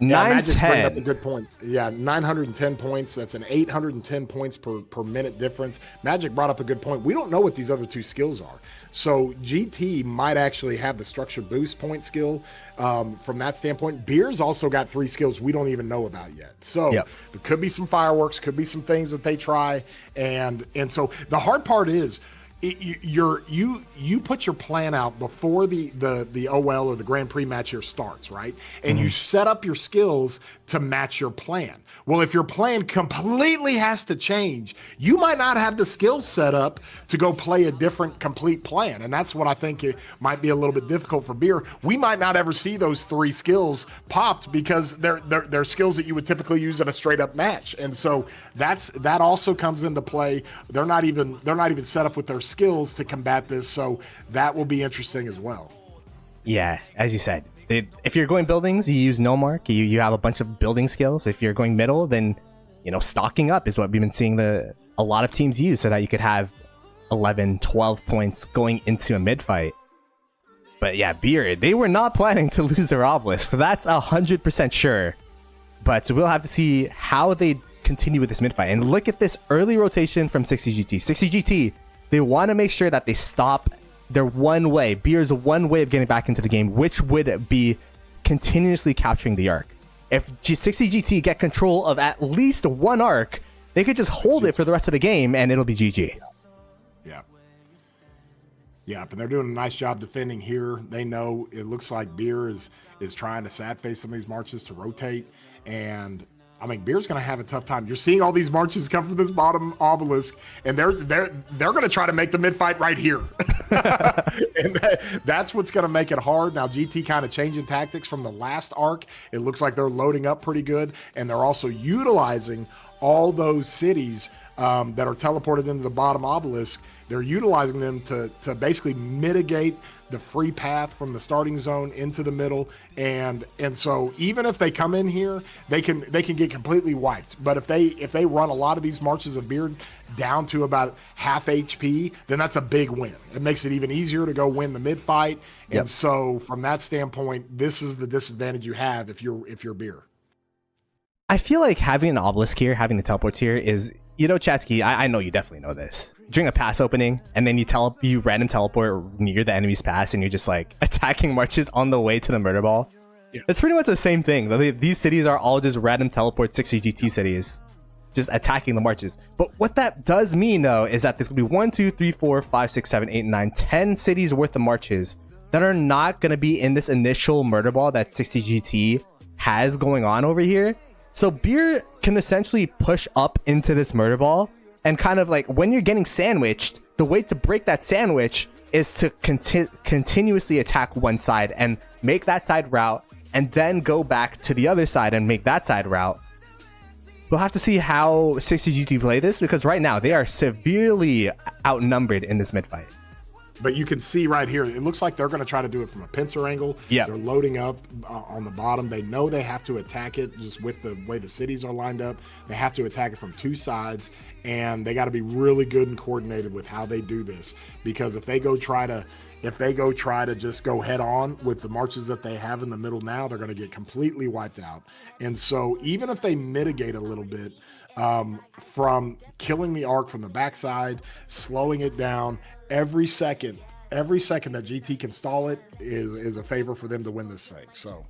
Yeah, Magic's bringing up a good point. Yeah, 910 points. That's an 810 points per minute difference. Magic brought up a good point. We don't know what these other 2 skills are. So GT might actually have the structure boost point skill from that standpoint. Beer's also got 3 skills we don't even know about yet. So there could be some fireworks, could be some things that they try. And so the hard part is, you put your plan out before the OL or the Grand Prix match here starts, right? And you set up your skills to match your plan. Well, if your plan completely has to change, you might not have the skills set up to go play a different complete plan. And that's what I think it might be a little bit difficult for Beer. We might not ever see those 3 skills popped because they're skills that you would typically use in a straight up match. And so that also comes into play. They're not even set up with their skills to combat this, so that will be interesting as well. Yeah, as you said, if you're going buildings, you use no mark. You have a bunch of building skills. If you're going middle, then stocking up is what we've been seeing a lot of teams use, so that you could have 11, 12 points going into a mid fight. But yeah, Beer, they were not planning to lose their obelisk. That's 100% sure. But we'll have to see how they continue with this mid fight. And look at this early rotation from 60 GT. 60 GT, they want to make sure that they stop their one way, Beer's one way of getting back into the game, which would be continuously capturing the Ark. If 60 GT get control of at least 1 Ark, they could just hold it for the rest of the game and it'll be GG. Yeah, and they're doing a nice job defending here. They know it looks like Beer is trying to sad face some of these marches to rotate, and I mean, Beer's going to have a tough time. You're seeing all these marches come from this bottom obelisk, and they're going to try to make the mid fight right here. And that's what's going to make it hard. Now, GT kind of changing tactics from the last arc. It looks like they're loading up pretty good, and they're also utilizing all those cities that are teleported into the bottom obelisk. They're utilizing them to basically mitigate the free path from the starting zone into the middle, and so even if they come in here, they can get completely wiped. But if they run a lot of these marches of Beard down to about half HP, then that's a big win. It makes it even easier to go win the mid fight. Yep. And so from that standpoint, this is the disadvantage you have if you're Beer. I feel like having an obelisk here, having the teleport here is, Chatsky, I know you definitely know this. During a pass opening, and then you random teleport near the enemy's pass, and you're just like attacking marches on the way to the murder ball. Yeah. It's pretty much the same thing. These cities are all just random teleport 60 GT cities, just attacking the marches. But what that does mean, though, is that there's going to be 1, 2, 3, 4, 5, 6, 7, 8, 9, 10 cities worth of marches that are not going to be in this initial murder ball that 60 GT has going on over here. So Beer can essentially push up into this murder ball, and kind of like when you're getting sandwiched, the way to break that sandwich is to continuously attack one side and make that side route, and then go back to the other side and make that side route. We'll have to see how 60 GT play this, because right now they are severely outnumbered in this mid fight. But you can see right here, it looks like they're going to try to do it from a pincer angle. Yeah, they're loading up on the bottom. They know they have to attack it just with the way the cities are lined up. They have to attack it from two sides, and they got to be really good and coordinated with how they do this. Because if they go try to just go head on with the marches that they have in the middle now, they're going to get completely wiped out. And so even if they mitigate a little bit from killing the Ark from the backside, slowing it down, every second that GT can stall it is a favor for them to win this thing. So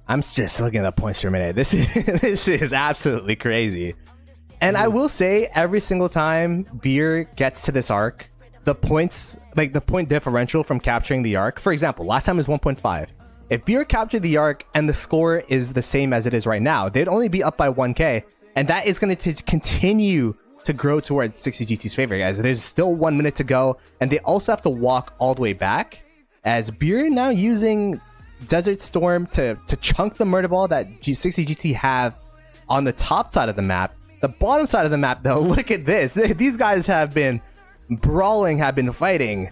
I'm just looking at the points per minute. This is absolutely crazy. And I will say, every single time Beer gets to this arc, the points, like the point differential from capturing the arc, for example, last time was 1.5. If Beer captured the arc and the score is the same as it is right now, they'd only be up by 1k, and that is going to continue to grow towards 60 GT's favor, guys. There's still 1 minute to go, and they also have to walk all the way back, as Beer now using Desert Storm to chunk the murder ball that 60 GT have on the top side of the map. The bottom side of the map, though, look at this. These guys have been brawling, have been fighting.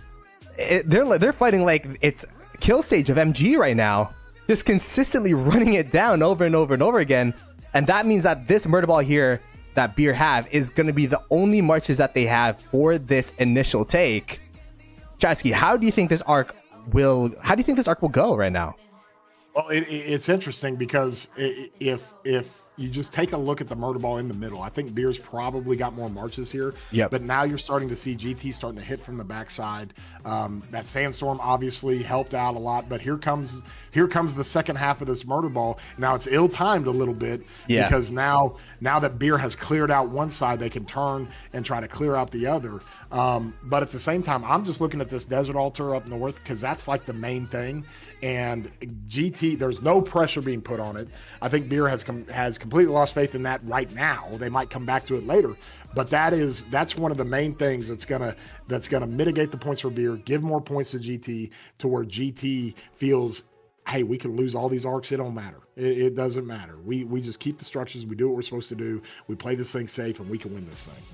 They're fighting like it's kill stage of MG right now, just consistently running it down over and over and over again. And that means that this murder ball here that Beer have is going to be the only marches that they have for this initial take. Chatsky, how do you think this arc will go right now? Well, it's interesting because if you just take a look at the murder ball in the middle, I think Beer's probably got more marches here. Yep. But now you're starting to see GT starting to hit from the backside. That Sandstorm obviously helped out a lot, but here comes the second half of this murder ball. Now it's ill-timed a little bit, because now that Beer has cleared out one side, they can turn and try to clear out the other. But at the same time, I'm just looking at this desert altar up north, because that's like the main thing. And GT, there's no pressure being put on it. I think Beer has completely lost faith in that right now. They might come back to it later, but that's one of the main things that's gonna mitigate the points for Beer, give more points to GT, to where GT feels, hey, we can lose all these arcs. It don't matter. It doesn't matter. We just keep the structures. We do what we're supposed to do. We play this thing safe, and we can win this thing.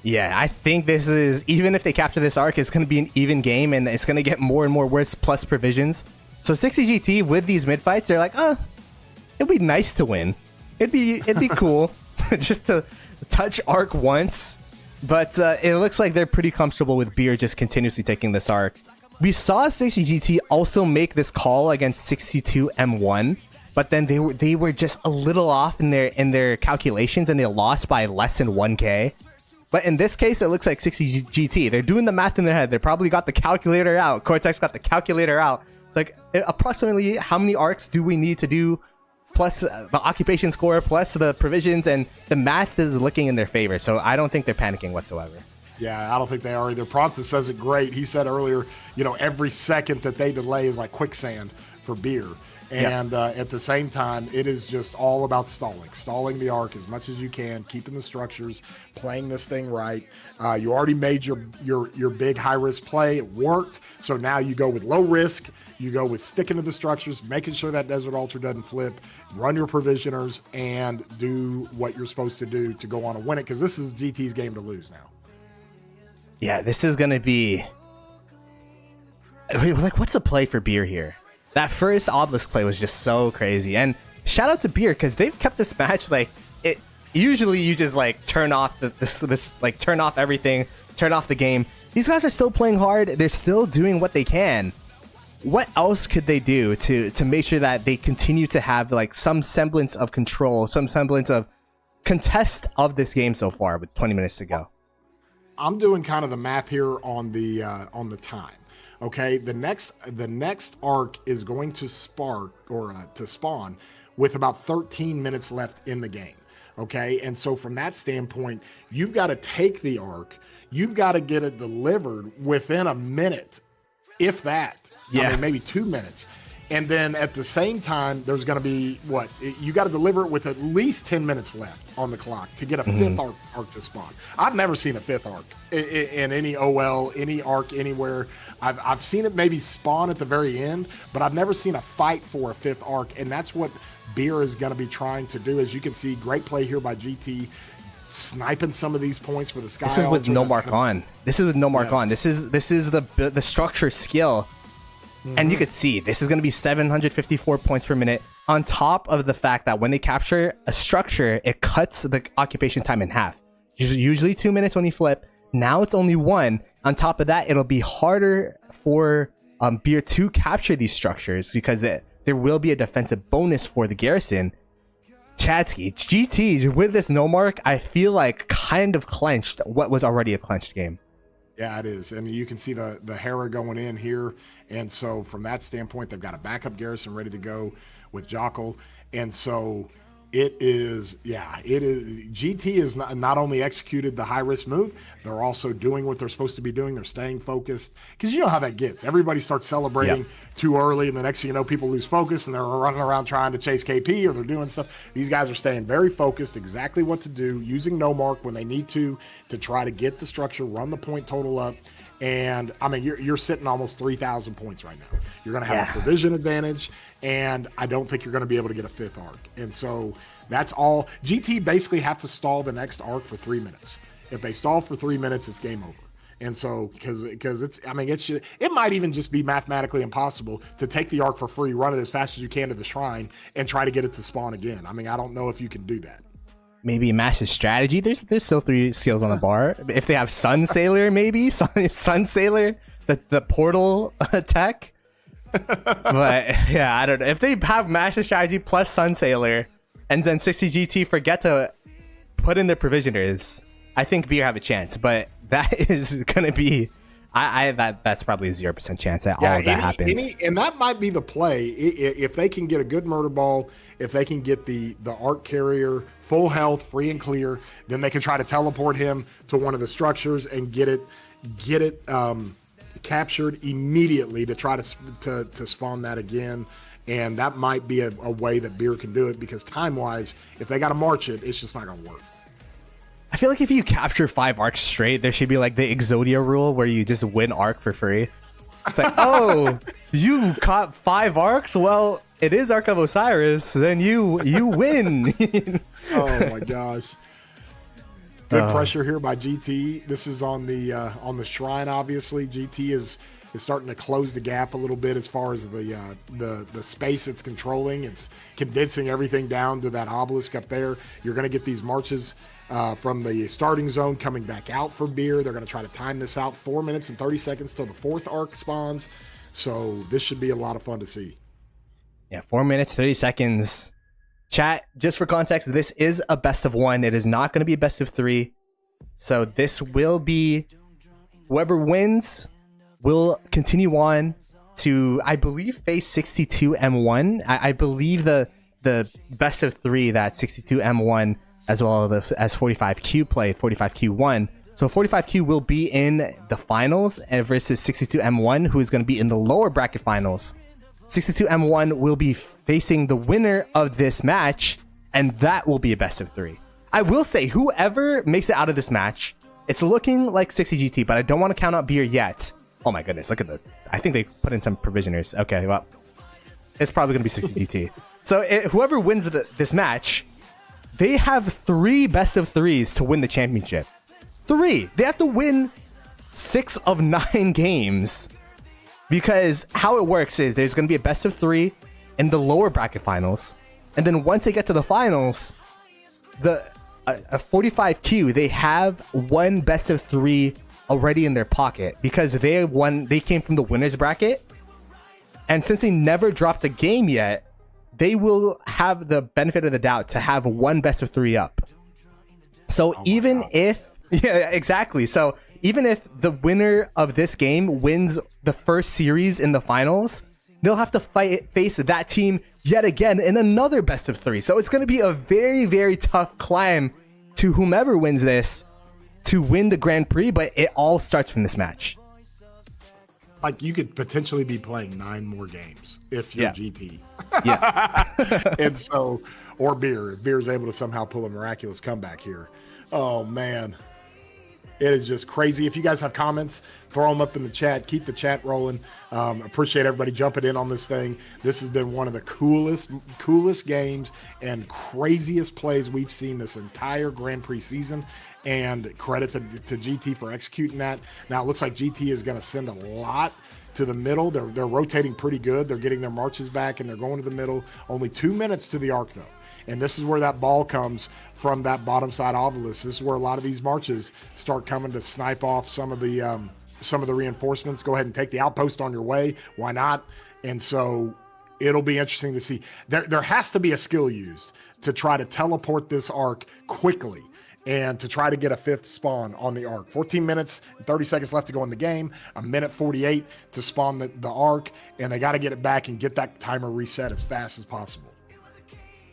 Yeah, I think this is, even if they capture this arc, it's going to be an even game, and it's going to get more and more worse plus provisions. So 60 GT with these mid fights, they're like, it'd be nice to win. It'd be cool just to touch arc once. But it looks like they're pretty comfortable with Beer just continuously taking this arc. We saw 60 GT also make this call against 62 M1, but then they were just a little off in their calculations, and they lost by less than 1k. But in this case, it looks like 60 GT. They're doing the math in their head. They probably got the calculator out. Cortex got the calculator out. It's like, approximately how many arcs do we need to do, plus the occupation score, plus the provisions, and the math is looking in their favor. So I don't think they're panicking whatsoever. Yeah, I don't think they are either. Pronta says it great. He said earlier, every second that they delay is like quicksand for Beer. And at the same time, it is just all about stalling the arc as much as you can, keeping the structures, playing this thing right. You already made your big high risk play. It worked. So now you go with low risk. You go with sticking to the structures, making sure that Desert Altar doesn't flip, run your provisioners, and do what you're supposed to do to go on and win it. Because this is GT's game to lose now. Yeah, this is going to be... Like, what's the play for Beer here? That first obelisk play was just so crazy. And shout out to Beer, because they've kept this match, like, it. Usually you just, like, turn off turn off everything, turn off the game. These guys are still playing hard. They're still doing what they can. What else could they do to make sure that they continue to have, like, some semblance of control, some semblance of contest of this game so far with 20 minutes to go? I'm doing kind of the math here on the time. Okay, the next arc is going to to spawn with about 13 minutes left in the game. Okay, and so from that standpoint, you've got to take the arc, you've got to get it delivered within a minute, if that. Yeah, I mean, maybe 2 minutes. And then at the same time, there's going to be you got to deliver it with at least 10 minutes left on the clock to get a fifth arc to spawn. I've never seen a fifth arc in any OL, any arc anywhere. I've seen it maybe spawn at the very end, but I've never seen a fight for a fifth arc. And that's what Beer is going to be trying to do. As you can see, great play here by GT, sniping some of these points for the Sky. This is with no mark on. This is with no mark on. This is the structure skill. And you could see this is going to be 754 points per minute, on top of the fact that when they capture a structure, it cuts the occupation time in half. Usually 2 minutes when you flip. Now it's only 1. On top of that, it'll be harder for Beer to capture these structures because there will be a defensive bonus for the garrison. Chadsky, GT, with this no mark, I feel like kind of clenched what was already a clenched game. Yeah, it is. And you can see the Hera going in here. And so from that standpoint, they've got a backup garrison ready to go with Jockle. And so it is. GT is not only executed the high risk move, they're also doing what they're supposed to be doing. They're staying focused, because you know how that gets. Everybody starts celebrating too early, and the next thing you know, people lose focus and they're running around trying to chase KP, or they're doing stuff. These guys are staying very focused, exactly what to do, using no mark when they need to try to get the structure, run the point total up. And I mean, you're sitting almost 3,000 points right now. You're going to have a provision advantage, and I don't think you're going to be able to get a fifth arc. And so that's all. GT basically have to stall the next arc for 3 minutes. If they stall for 3 minutes, it's game over. And so because it might even just be mathematically impossible to take the arc for free, run it as fast as you can to the shrine, and try to get it to spawn again. I mean, I don't know if you can do that. Maybe Master Strategy. There's still 3 skills on the bar. If they have Sun Sailor, maybe Sun Sailor, the portal tech. But yeah, I don't know. If they have Master Strategy plus Sun Sailor, and then 60 GT forget to put in their provisioners, I think Beer have a chance. But that is gonna be, that's probably a 0% chance that all of that happens. And that might be the play if they can get a good murder ball. If they can get the arc carrier full health, free and clear, then they can try to teleport him to one of the structures and get it captured immediately to try to spawn that again. And that might be a way that Beer can do it, because time-wise, if they got to march it, it's just not going to work. I feel like if you capture 5 arcs straight, there should be like the Exodia rule where you just win arc for free. It's like, oh, you caught 5 arcs? Well, it is Ark of Osiris. Then you win. Oh my gosh. Good pressure here by GT. This is on the shrine, obviously. GT is starting to close the gap a little bit as far as the space it's controlling. It's condensing everything down to that obelisk up there. You're going to get these marches from the starting zone coming back out for Beer. They're going to try to time this out. 4 minutes and 30 seconds till the 4th arc spawns. So this should be a lot of fun to see. Yeah, 4 minutes, 30 seconds. Chat, just for context, this is a best of 1. It is not going to be a best of 3. So this will be, whoever wins will continue on to, I believe, face 62M1. I believe the best of 3 that 62M1 as well as 45Q played, 45Q1. So 45Q will be in the finals versus 62M1, who is going to be in the lower bracket finals. 62M1 will be facing the winner of this match, and that will be a best of 3. I will say, whoever makes it out of this match, it's looking like 60GT, but I don't want to count out Beer yet. Oh my goodness, look at this. I think they put in some provisioners. Okay, well, it's probably going to be 60GT. So whoever wins this match, they have 3 best of 3s to win the championship. 3. They have to win 6 of 9 games. Because how it works is there's going to be a best of 3 in the lower bracket finals. And then once they get to the finals, a 45Q, they have 1 best of 3 already in their pocket. Because they came from the winner's bracket. And since they never dropped a game yet, they will have the benefit of the doubt to have 1 best of 3 up. So yeah, exactly. So even if the winner of this game wins the first series in the finals, they'll have to face that team yet again in another best of 3. So it's going to be a very, very tough climb to whomever wins this to win the Grand Prix, but it all starts from this match. Like, you could potentially be playing 9 more games if you're GT. Yeah. And so, or Beer. If Beer's able to somehow pull a miraculous comeback here. Oh, man. It is just crazy. If you guys have comments, throw them up in the chat. Keep the chat rolling. Appreciate everybody jumping in on this thing. This has been one of the coolest games and craziest plays we've seen this entire Grand Prix season. And credit to GT for executing that. Now it looks like GT is going to send a lot to the middle. They're rotating pretty good. They're getting their marches back and they're going to the middle. Only 2 minutes to the Ark though. And this is where that ball comes from, that bottom side obelisk. This is where a lot of these marches start coming to snipe off some of the reinforcements. Go ahead and take the outpost on your way. Why not? And so it'll be interesting to see. There has to be a skill used to try to teleport this Ark quickly and to try to get a 5th spawn on the Ark. 14 minutes and 30 seconds left to go in the game. 1:48 to spawn the Ark, and they got to get it back and get that timer reset as fast as possible.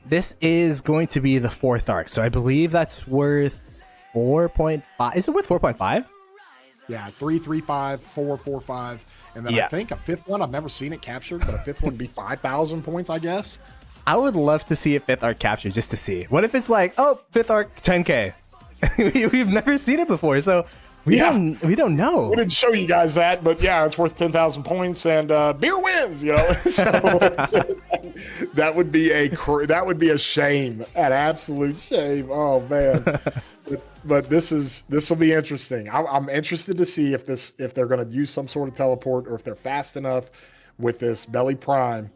This is going to be the 4th Ark, so I believe that's worth 4.5. Is it worth 4.5? Yeah, 3.35, 4.45, and then I think a 5th one. I've never seen it captured, but a 5th one would be 5,000 points, I guess. I would love to see a 5th Ark captured just to see. What if it's like, oh, 5th Ark 10K? We've never seen it before, so we don't know. We didn't show you guys that, but yeah, it's worth 10,000 points, and Beer wins. You know, so that would be a shame, an absolute shame. Oh man. But this will be interesting. I'm interested to see if they're going to use some sort of teleport, or if they're fast enough with this Belly Prime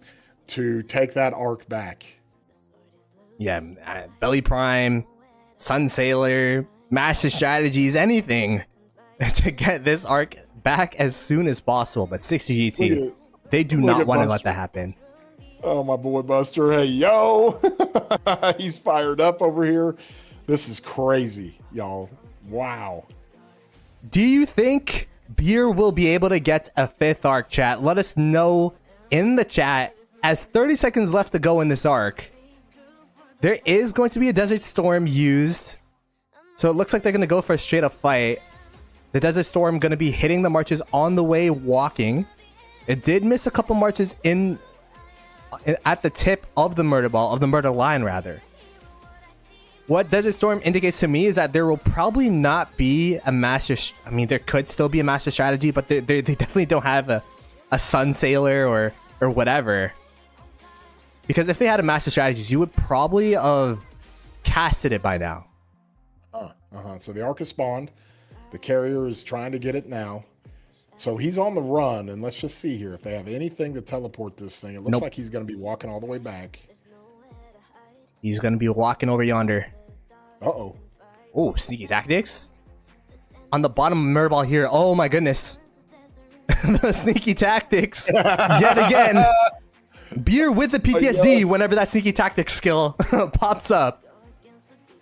to take that Ark back. Yeah, Belly Prime, Sun Sailor, Master Strategies, anything to get this Ark back as soon as possible. But 60GT, they do not want to let that happen. Oh, my boy Buster. Hey, yo. He's fired up over here. This is crazy, y'all. Wow. Do you think Beer will be able to get a 5th Ark, chat? Let us know in the chat. As 30 seconds left to go in this Ark, there is going to be a Desert Storm used. So it looks like they're going to go for a straight up fight. The Desert Storm going to be hitting the marches on the way walking. It did miss a couple marches at the tip of the murder ball, of the murder line rather. What Desert Storm indicates to me is that there will probably not be a master. I mean, there could still be a master strategy, but they definitely don't have a Sun Sailor or whatever. Because if they had a master strategies, you would probably have casted it by now. So the Ark is spawned. The carrier is trying to get it now. So he's on the run, and let's just see here if they have anything to teleport this thing. It looks like he's going to be walking all the way back. He's going to be walking over yonder. Uh-oh. Oh, sneaky tactics. On the bottom murder ball here. Oh my goodness. The sneaky tactics. Yet again. Beer with the PTSD whenever that sneaky tactics skill pops up.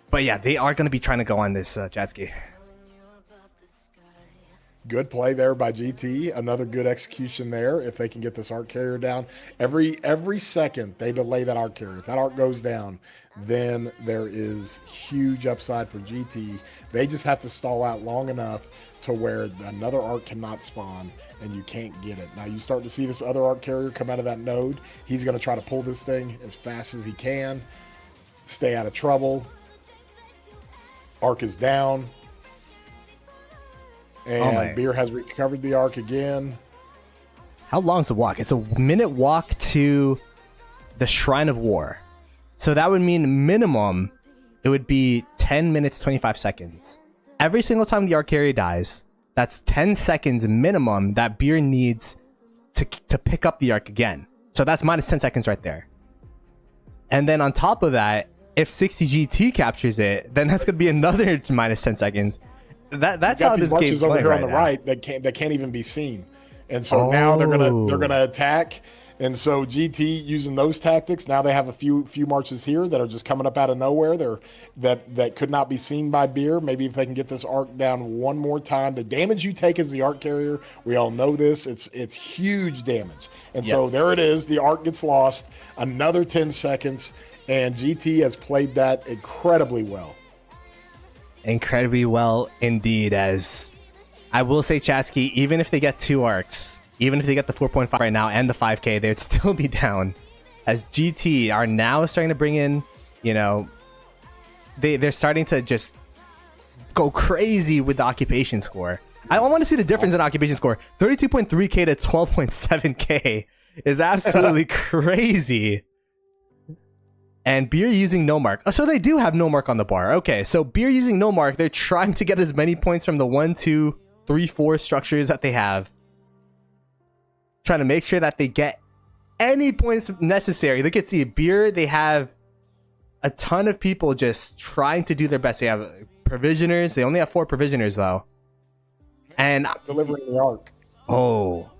But yeah, they are going to be trying to go on this jet ski. Good play there by GT. Another good execution there. If they can get this arc carrier down, every second they delay that arc carrier. If that arc goes down, then there is huge upside for GT. They just have to stall out long enough to where another arc cannot spawn and you can't get it. Now you start to see this other arc carrier come out of that node. He's going to try to pull this thing as fast as he can. Stay out of trouble. Arc is down. And Beer has recovered the arc again. How long is the walk? It's a minute walk to the Shrine of War. So that would mean minimum, it would be 10 minutes, 25 seconds. Every single time the arc carrier dies, that's 10 seconds minimum that Beer needs to pick up the arc again. So that's minus 10 seconds right there. And then on top of that, if 60GT captures it, then that's going to be another minus 10 seconds. That's how this game's over playing here on the now. right that can't even be seen. And so now they're gonna attack. And so GT using those tactics, now they have a few marches here that are just coming up out of nowhere. That could not be seen by Beer. Maybe if they can get this arc down one more time. The damage you take as the arc carrier, we all know this. It's huge damage. And so there it is. The arc gets lost. Another 10 seconds. And GT has played that incredibly well. Incredibly well indeed, as I will say, Chatsky, even if they get 2 arcs, even if they get the 4.5 right now and the 5k, they'd still be down, as GT are now starting to bring in, they're starting to just go crazy with the occupation score. I want to see the difference in occupation score. 32.3k to 12.7k is absolutely crazy. And Beer using no mark. Oh, so they do have no mark on the bar. Okay, so Beer using no mark, they're trying to get as many points from the 1, 2, 3, 4 structures that they have. Trying to make sure that they get any points necessary. Look at Beer, they have a ton of people just trying to do their best. They have provisioners. They only have 4 provisioners though. And delivering the arc. Oh.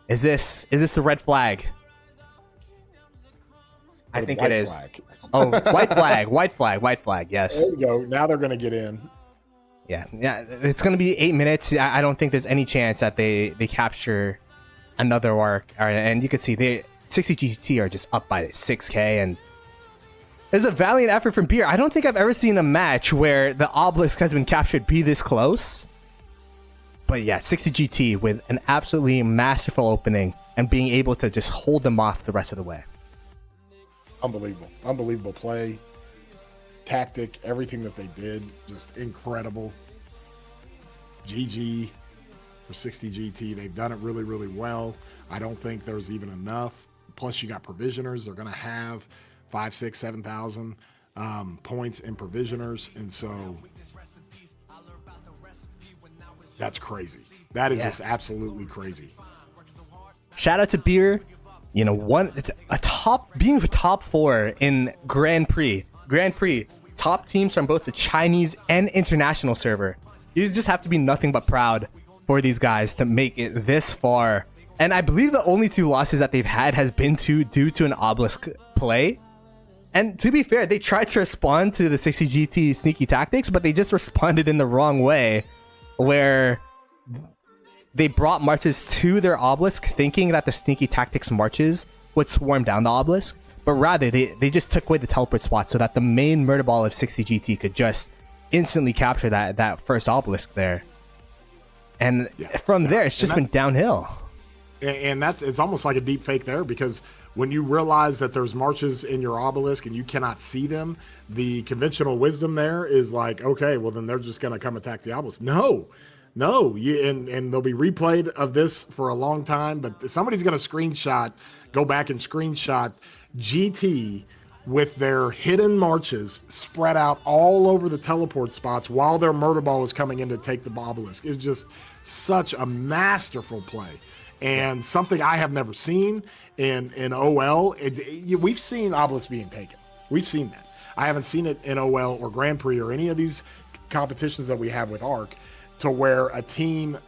Is this the red flag? I think it is. Flag. Oh, white flag. Yes. There you go. Now they're going to get in. Yeah. It's going to be 8 minutes. I don't think there's any chance that they capture another arc. And you can see 60GT are just up by 6k, and it's a valiant effort from Beer. I don't think I've ever seen a match where the obelisk has been captured be this close. But yeah, 60GT with an absolutely masterful opening and being able to just hold them off the rest of the way. Unbelievable play, tactic, everything that they did, just incredible. GG for 60GT. They've done it really, really well. I don't think there's even enough. Plus, you got provisioners. They're going to have 5, 6, 7,000 points in provisioners, and so that's crazy. That is just absolutely crazy. Shout out to Beer. Being top 4 in Grand Prix. Top teams from both the Chinese and international server. You just have to be nothing but proud for these guys to make it this far. And I believe the only 2 losses that they've had has been due to an obelisk play. And to be fair, they tried to respond to the 60GT sneaky tactics, but they just responded in the wrong way, where they brought marches to their obelisk thinking that the sneaky tactics marches would swarm down the obelisk, but rather they just took away the teleport spot so that the main murder ball of 60GT could just instantly capture that first obelisk there. And from there, it's just been downhill. And it's almost like a deep fake there, because when you realize that there's marches in your obelisk and you cannot see them, the conventional wisdom there is like, okay, well then they're just going to come attack the obelisk. No, and they'll be replayed of this for a long time, but somebody's going to go back and screenshot GT with their hidden marches spread out all over the teleport spots while their murder ball is coming in to take the obelisk. It's just such a masterful play, and something I have never seen in OL. We've seen obelisk being taken. We've seen that. I haven't seen it in OL or Grand Prix or any of these competitions that we have with Ark, to where a team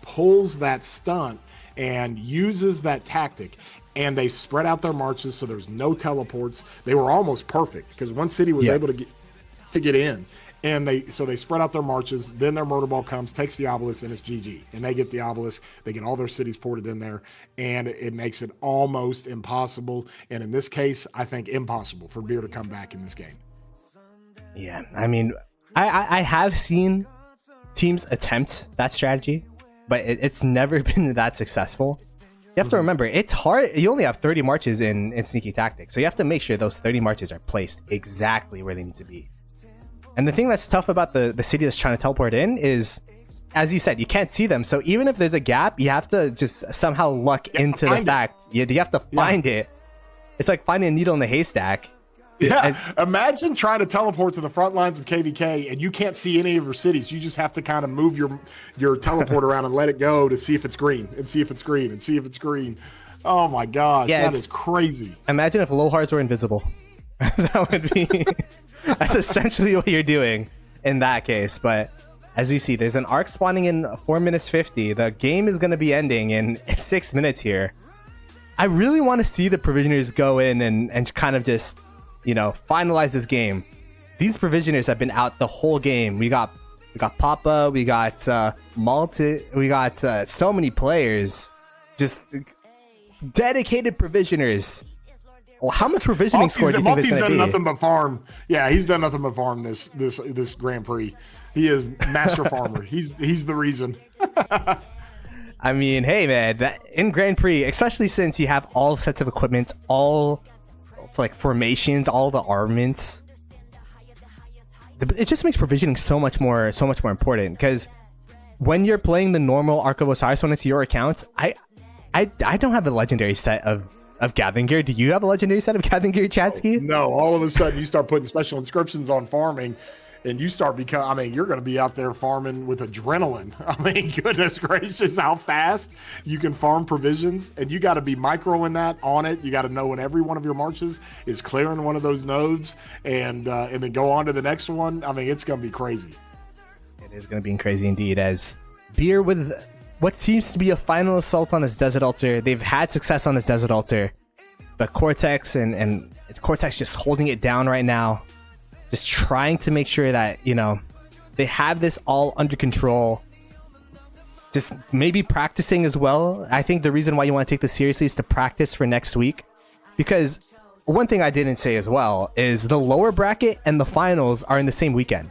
pulls that stunt and uses that tactic, and they spread out their marches so there's no teleports. They were almost perfect because one city was able to get in, And they spread out their marches. Then their murder ball comes, takes the obelisk, and it's GG. And they get the obelisk. They get all their cities ported in there, and it makes it almost impossible. And in this case, I think impossible for Beer to come back in this game. Yeah, I mean, I have seen teams attempt that strategy, but it's never been that successful. You have to remember, it's hard. You only have 30 marches in Sneaky Tactics, so you have to make sure those 30 marches are placed exactly where they need to be. And the thing that's tough about the city that's trying to teleport in is, as you said, you can't see them. So even if there's a gap, you have to just somehow luck into the fact. You have to find it. It's like finding a needle in a haystack. Yeah, imagine trying to teleport to the front lines of KVK and you can't see any of your cities. You just have to kind of move your teleport around and let it go to see if it's green and see if it's green and see if it's green. Oh my gosh, that is crazy. Imagine if Lohars were invisible. That would be... That's essentially what you're doing in that case. But as we see, there's an Ark spawning in 4 minutes 50. The game is going to be ending in 6 minutes here. I really want to see the Provisioners go in and kind of just, finalize this game. These Provisioners have been out the whole game. We got Papa, we got Malta, we got so many players. Just dedicated Provisioners. Well, how much provisioning score do you think is going to be? Done nothing but farm. Yeah, he's done nothing but farm this Grand Prix. He is master farmer. He's the reason. I mean, hey man, in Grand Prix, especially since you have all sets of equipment, all like formations, all the armaments, it just makes provisioning so much more important. Because when you're playing the normal Ark of Osiris, when it's your account, I don't have a legendary set of gathering gear. Do you have a legendary set of gathering gear, Chatsky? No, all of a sudden you start putting special inscriptions on farming and you start you're going to be out there farming with adrenaline. I mean, goodness gracious, how fast you can farm provisions. And you got to be microing that on it. You got to know when every one of your marches is clearing one of those nodes and then go on to the next one. I mean, it's going to be crazy. It is going to be crazy indeed, as Beer with what seems to be a final assault on his desert altar. They've had success on his desert altar, but Cortex and Cortex just holding it down right now, just trying to make sure that they have this all under control. Just maybe practicing as well. I think the reason why you want to take this seriously is to practice for next week, because one thing I didn't say as well is the lower bracket and the finals are in the same weekend.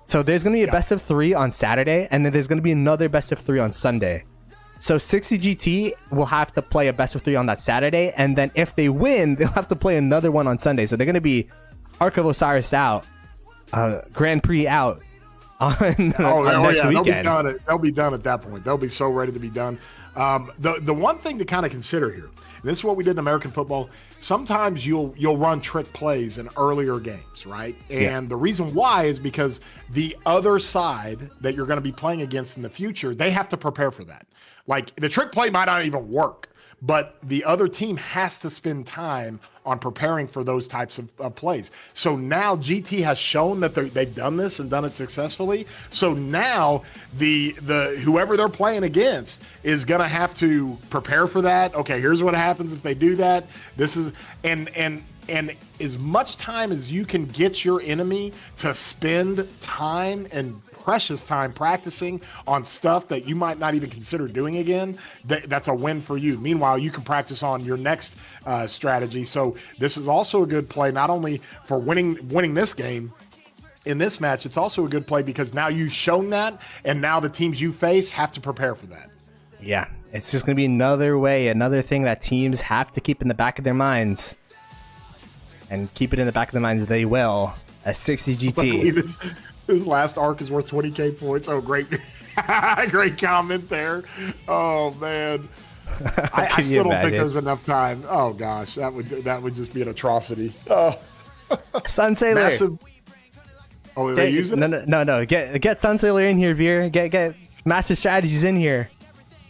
So there's going to be a best of 3 on Saturday, and then there's going to be another best of 3 on Sunday. So 60 GT will have to play a best of 3 on that Saturday, and then if they win, they'll have to play another one on Sunday. So they're going to be Ark of Osiris out, Grand Prix out on next weekend. They'll be done at that point. They'll be so ready to be done. The one thing to kind of consider here, and this is what we did in American football. Sometimes you'll run trick plays in earlier games, right? And the reason why is because the other side that you're going to be playing against in the future, they have to prepare for that. Like, the trick play might not even work, but the other team has to spend time on preparing for those types of plays. So now GT has shown that they've done this and done it successfully. So now the whoever they're playing against is going to have to prepare for that. Okay, here's what happens if they do that. This is and as much time as you can get your enemy to spend time and precious time practicing on stuff that you might not even consider doing again, that's a win for you. Meanwhile, you can practice on your next strategy. So this is also a good play, not only for winning this game in this match, it's also a good play because now you've shown that, and now the teams you face have to prepare for that. Yeah, it's just going to be another thing that teams have to keep in the back of their minds. And keep it in the back of their minds, they will. A 60 GT. His last arc is worth 20k points. Oh, great. Great comment there. Oh, man. I still don't think there's enough time. Oh, gosh. That would just be an atrocity. Oh. Sun Sailor. Massive. Oh, are they using it? No. Get Sun Sailor in here, Veer. Get Master Strategies in here.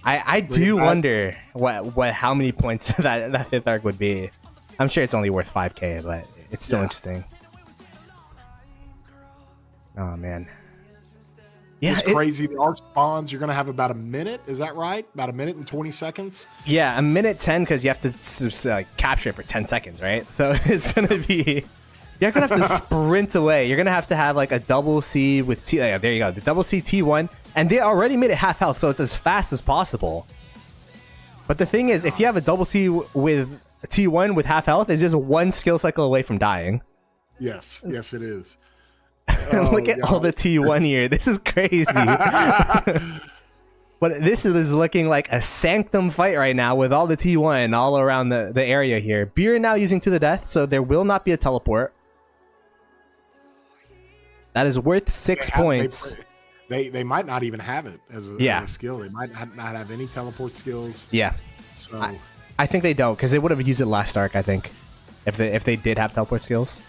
I do wonder how many points that fifth arc would be. I'm sure it's only worth 5k, but it's still interesting. Oh, man. Yeah, it's crazy. The arc spawns, you're going to have about a minute. Is that right? About a minute and 20 seconds? Yeah, a minute 10 because you have to capture it for 10 seconds, right? So it's going to be You're gonna have to sprint away. You're gonna have to have like a double C with T. Yeah, there you go, the double C T1, and they already made it half health, so it's as fast as possible. But the thing is, if you have a double C with T1 with half health, it's just one skill cycle away from dying. Yes, it is. Look at all the T1 here. This is crazy. But this is looking like a sanctum fight right now with all the T1 all around the area here. Beer now using to the death, so there will not be a teleport. That is worth 6 points. They might not even have it as a skill. They might not have any teleport skills. Yeah. So I think they don't, because they would have used it last arc, I think. If they did have teleport skills.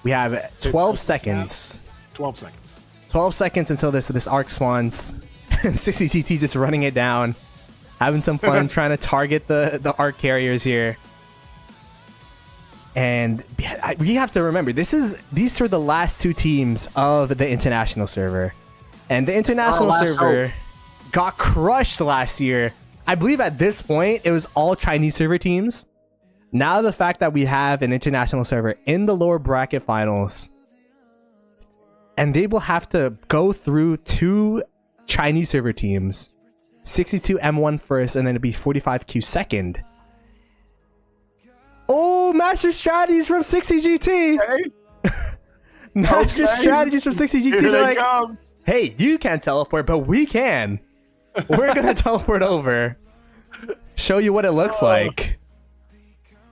We have 12 seconds. 12 seconds. 12 seconds until this arc spawns. 60GT just running it down. Having some fun trying to target the arc carriers here. And we have to remember, these are the last two teams of the international server. And the international server got crushed last year. I believe at this point, it was all Chinese server teams. Now the fact that we have an international server in the lower bracket finals, and they will have to go through two Chinese server teams, 62M1 first, and then it'll be 45Q second. Oh, Master Strategies from 60GT! Okay. Master Strategies from 60GT. They're like, hey, you can't teleport, but we can. We're gonna teleport over. Show you what it looks like.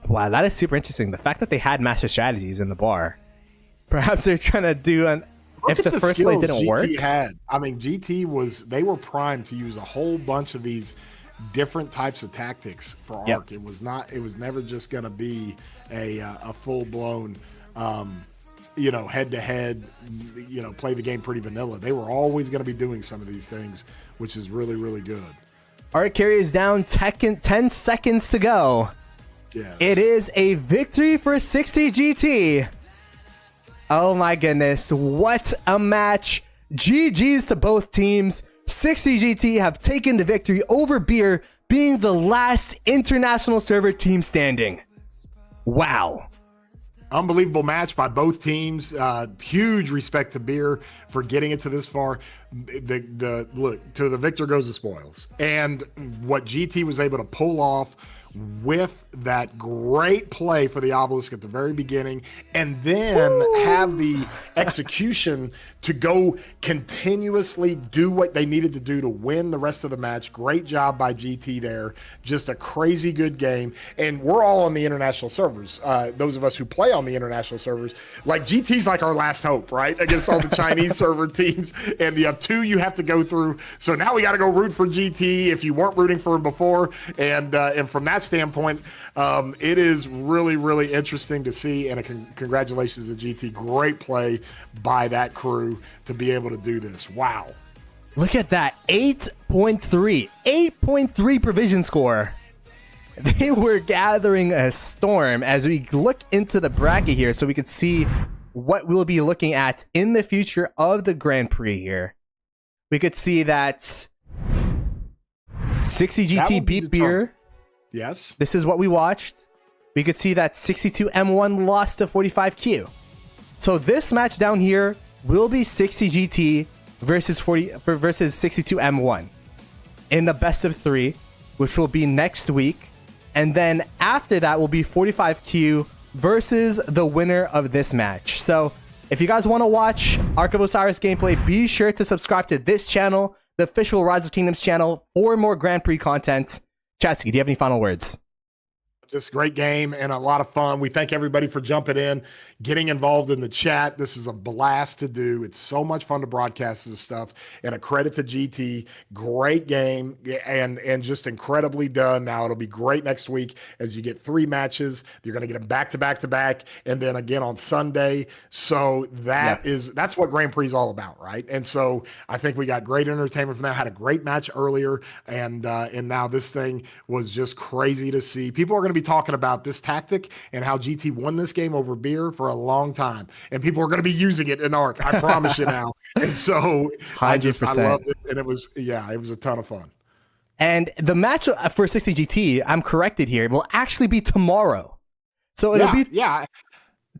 Wow, that is super interesting. The fact that they had Master Strategies in the bar. Perhaps they're trying to do an... If the first play didn't work. I mean, GT they were primed to use a whole bunch of these different types of tactics for Ark. It was never just going to be a full-blown, head-to-head, play the game pretty vanilla. They were always going to be doing some of these things, which is really, really good. Ark carry is down 10 seconds to go. Yes. It is a victory for 60GT. Oh my goodness, what a match. GG's to both teams. 60GT have taken the victory over Beer, being the last international server team standing. Wow. Unbelievable match by both teams. Huge respect to Beer for getting it to this far. Look, to the victor goes the spoils. And what GT was able to pull off with that great play for the obelisk at the very beginning, and then have the execution to go continuously do what they needed to do to win the rest of the match. Great job by GT there. Just a crazy good game. And we're all on the international servers. Those of us who play on the international servers, like GT's like our last hope, right? Against all the Chinese server teams. And you have two you have to go through. So now we got to go root for GT if you weren't rooting for him before. And from that standpoint, it is really, really interesting to see, and congratulations to GT. Great play by that crew to be able to do this. Wow. Look at that. 8.3 provision score. They were gathering a storm. As we look into the bracket here, so we could see what we'll be looking at in the future of the Grand Prix here. We could see that 60GT beat Beer. Yes. This is what we watched. We could see that 62M1 lost to 45Q. So this match down here will be 60GT versus 62M1 in the best of 3, which will be next week. And then after that will be 45Q versus the winner of this match. So if you guys want to watch Ark of Osiris gameplay, be sure to subscribe to this channel, the official Rise of Kingdoms channel, for more Grand Prix content. Chatsky, do you have any final words? Just a great game and a lot of fun. We thank everybody for jumping in, getting involved in the chat. This is a blast to do. It's so much fun to broadcast this stuff, and a credit to GT. Great game and just incredibly done. Now it'll be great next week as you get 3 matches. You're going to get them back to back to back, and then again on Sunday. So that's what Grand Prix is all about, right? And so I think we got great entertainment from that. Had a great match earlier, and now this thing was just crazy to see. People are going to be talking about this tactic and how GT won this game over Beer for a long time, and people are going to be using it in Ark. I promise you now. And so 100%. I loved it, and it was a ton of fun. And the match for 60GT, I'm corrected here, will actually be tomorrow. So it'll be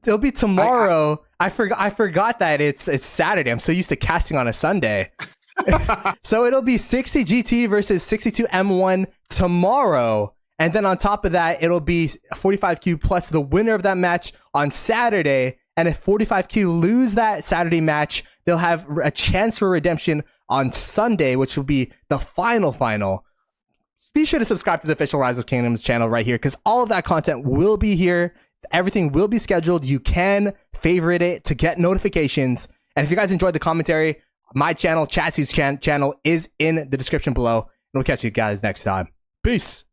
it'll be tomorrow. I forgot that it's Saturday. I'm so used to casting on a Sunday. So it'll be 60 GT versus 62 M1 tomorrow. And then on top of that, it'll be 45Q plus the winner of that match on Saturday. And if 45Q lose that Saturday match, they'll have a chance for redemption on Sunday, which will be the final. Be sure to subscribe to the official Rise of Kingdoms channel right here, because all of that content will be here. Everything will be scheduled. You can favorite it to get notifications. And if you guys enjoyed the commentary, my channel, Chatsy's channel, is in the description below. And we'll catch you guys next time. Peace.